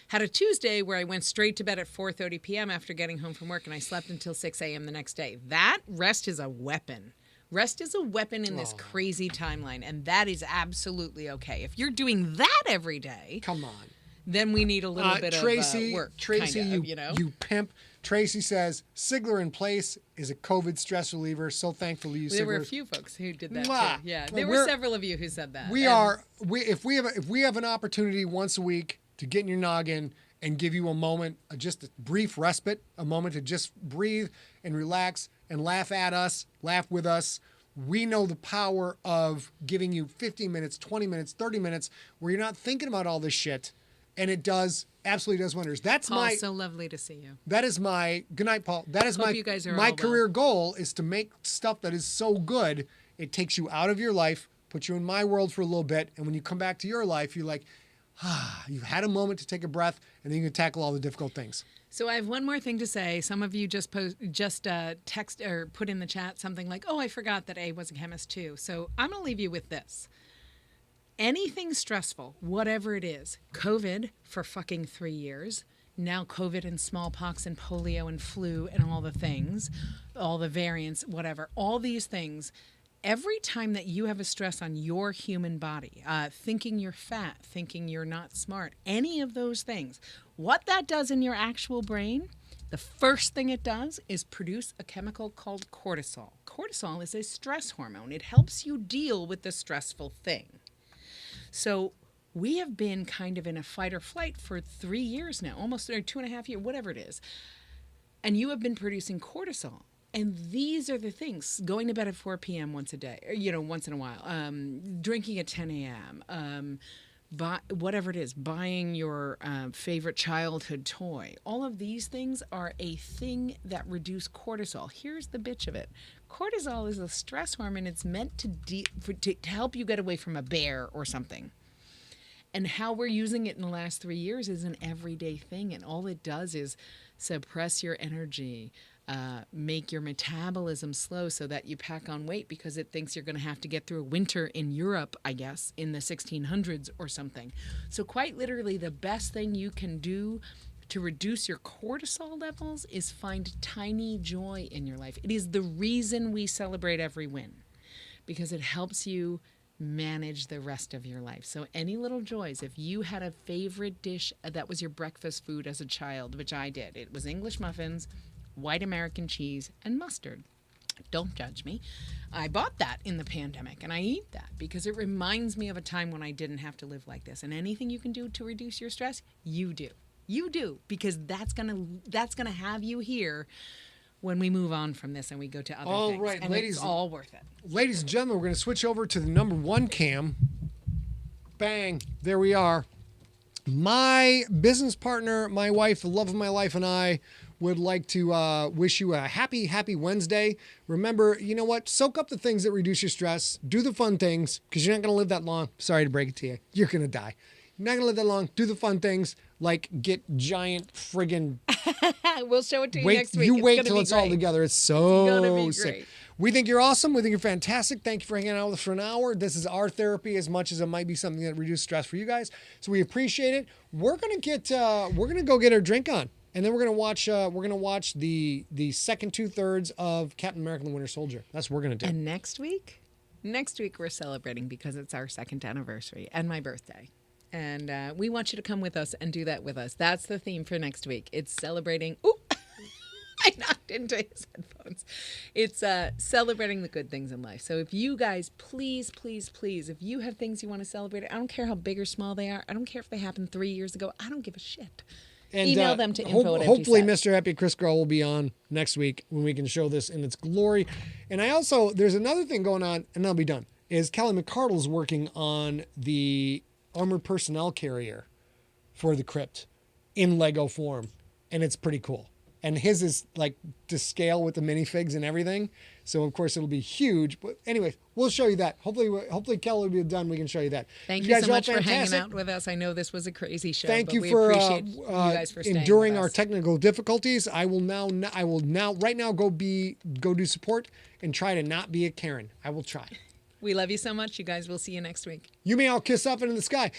B: had a Tuesday where I went straight to bed at 4:30 p.m. after getting home from work, and I slept until 6 a.m. the next day. That rest is a weapon. Rest is a weapon in this crazy timeline, and that is absolutely okay. If you're doing that every day,
A: come on, then
B: we need a little bit
A: Tracy,
B: of work.
A: Tracy,
B: kind of,
A: you pimp. Tracy says SIGLERinPLACE is a COVID stress reliever. So thankful to you,
B: There
A: Sigler.
B: were a few folks who did that too. Yeah,
A: well,
B: there were several of you who said that.
A: If we have an opportunity once a week to get in your noggin and give you a moment, just a brief respite, a moment to just breathe and relax and laugh at us, laugh with us. We know the power of giving you 15 minutes, 20 minutes, 30 minutes where you're not thinking about all this shit. And it absolutely does wonders. That's
B: Paul, so lovely to see you.
A: That is good night, Paul. That is
B: you guys are
A: my
B: all
A: career goal is to make stuff that is so good, it takes you out of your life, puts you in my world for a little bit. And when you come back to your life, you're like, you've had a moment to take a breath, and then you can tackle all the difficult things.
B: So I have one more thing to say. Some of you just text or put in the chat something like, oh, I forgot that A was a chemist too. So I'm going to leave you with this. Anything stressful, whatever it is, COVID for fucking 3 years, now COVID and smallpox and polio and flu and all the things, all the variants, whatever, all these things, every time that you have a stress on your human body, thinking you're fat, thinking you're not smart, any of those things, what that does in your actual brain, the first thing it does is produce a chemical called cortisol. Cortisol is a stress hormone. It helps you deal with the stressful thing. So we have been kind of in a fight or flight for 3 years now, almost, or 2.5 years, whatever it is. And you have been producing cortisol. And these are the things: going to bed at 4 p.m. once a day, once in a while, drinking at 10 a.m., whatever it is, buying your favorite childhood toy. All of these things are a thing that reduce cortisol. Here's the bitch of it. Cortisol is a stress hormone. It's meant to help you get away from a bear or something. And how we're using it in the last 3 years is an everyday thing. And all it does is suppress your energy, make your metabolism slow so that you pack on weight because it thinks you're going to have to get through a winter in Europe, I guess, in the 1600s or something. So quite literally, the best thing you can do to reduce your cortisol levels is find tiny joy in your life. It is the reason we celebrate every win, because it helps you manage the rest of your life. So any little joys, if you had a favorite dish that was your breakfast food as a child, which I did, it was English muffins, white American cheese, and mustard. Don't judge me. I bought that in the pandemic, and I eat that because it reminds me of a time when I didn't have to live like this. And anything you can do to reduce your stress, you do. You do, because that's gonna have you here when we move on from this and we go to other things.
A: All right,
B: and
A: ladies,
B: it's all worth it.
A: Ladies and gentlemen, we're going to switch over to the number 1 cam. Bang, there we are. My business partner, my wife, the love of my life, and I would like to wish you a happy, happy Wednesday. Remember, you know what? Soak up the things that reduce your stress. Do the fun things, because you're not going to live that long. Sorry to break it to you. You're going to die. You're not going to live that long. Do the fun things, like get giant friggin'
B: We'll show it to you next week.
A: You wait till it's all together. It's so sick. We think you're awesome. We think you're fantastic. Thank you for hanging out with us for an hour. This is our therapy as much as it might be something that reduces stress for you guys. So we appreciate it. We're gonna go get our drink on, and then we're gonna watch the second 2/3 of Captain America: The Winter Soldier. That's what we're gonna do.
B: And next week we're celebrating because it's our 2nd anniversary and my birthday. And we want you to come with us and do that with us. That's the theme for next week. It's celebrating. Ooh, I knocked into his headphones. It's celebrating the good things in life. So if you guys, please, please, please, if you have things you want to celebrate, I don't care how big or small they are. I don't care if they happened 3 years ago. I don't give a shit. And, email them to info@emptyset.
A: Hopefully Mr. Happy Chris Girl will be on next week when we can show this in its glory. And there's another thing going on, and I'll be done, is Kelly McCardle's working on the armored personnel carrier for the CRYPT in Lego form, and it's pretty cool. And his is like to scale with the minifigs and everything, so of course it'll be huge. But anyway, we'll show you that. Hopefully Kelly will be done. We can show you that.
B: Thank you so much for hanging out with us. I know this was a crazy show.
A: Thank you
B: we
A: for
B: appreciate you guys for staying
A: enduring
B: with us.
A: our technical difficulties. I will now right now go do support and try to not be a Karen. I will try.
B: We love you so much. You guys, we'll see you next week.
A: You may all kiss up into the sky.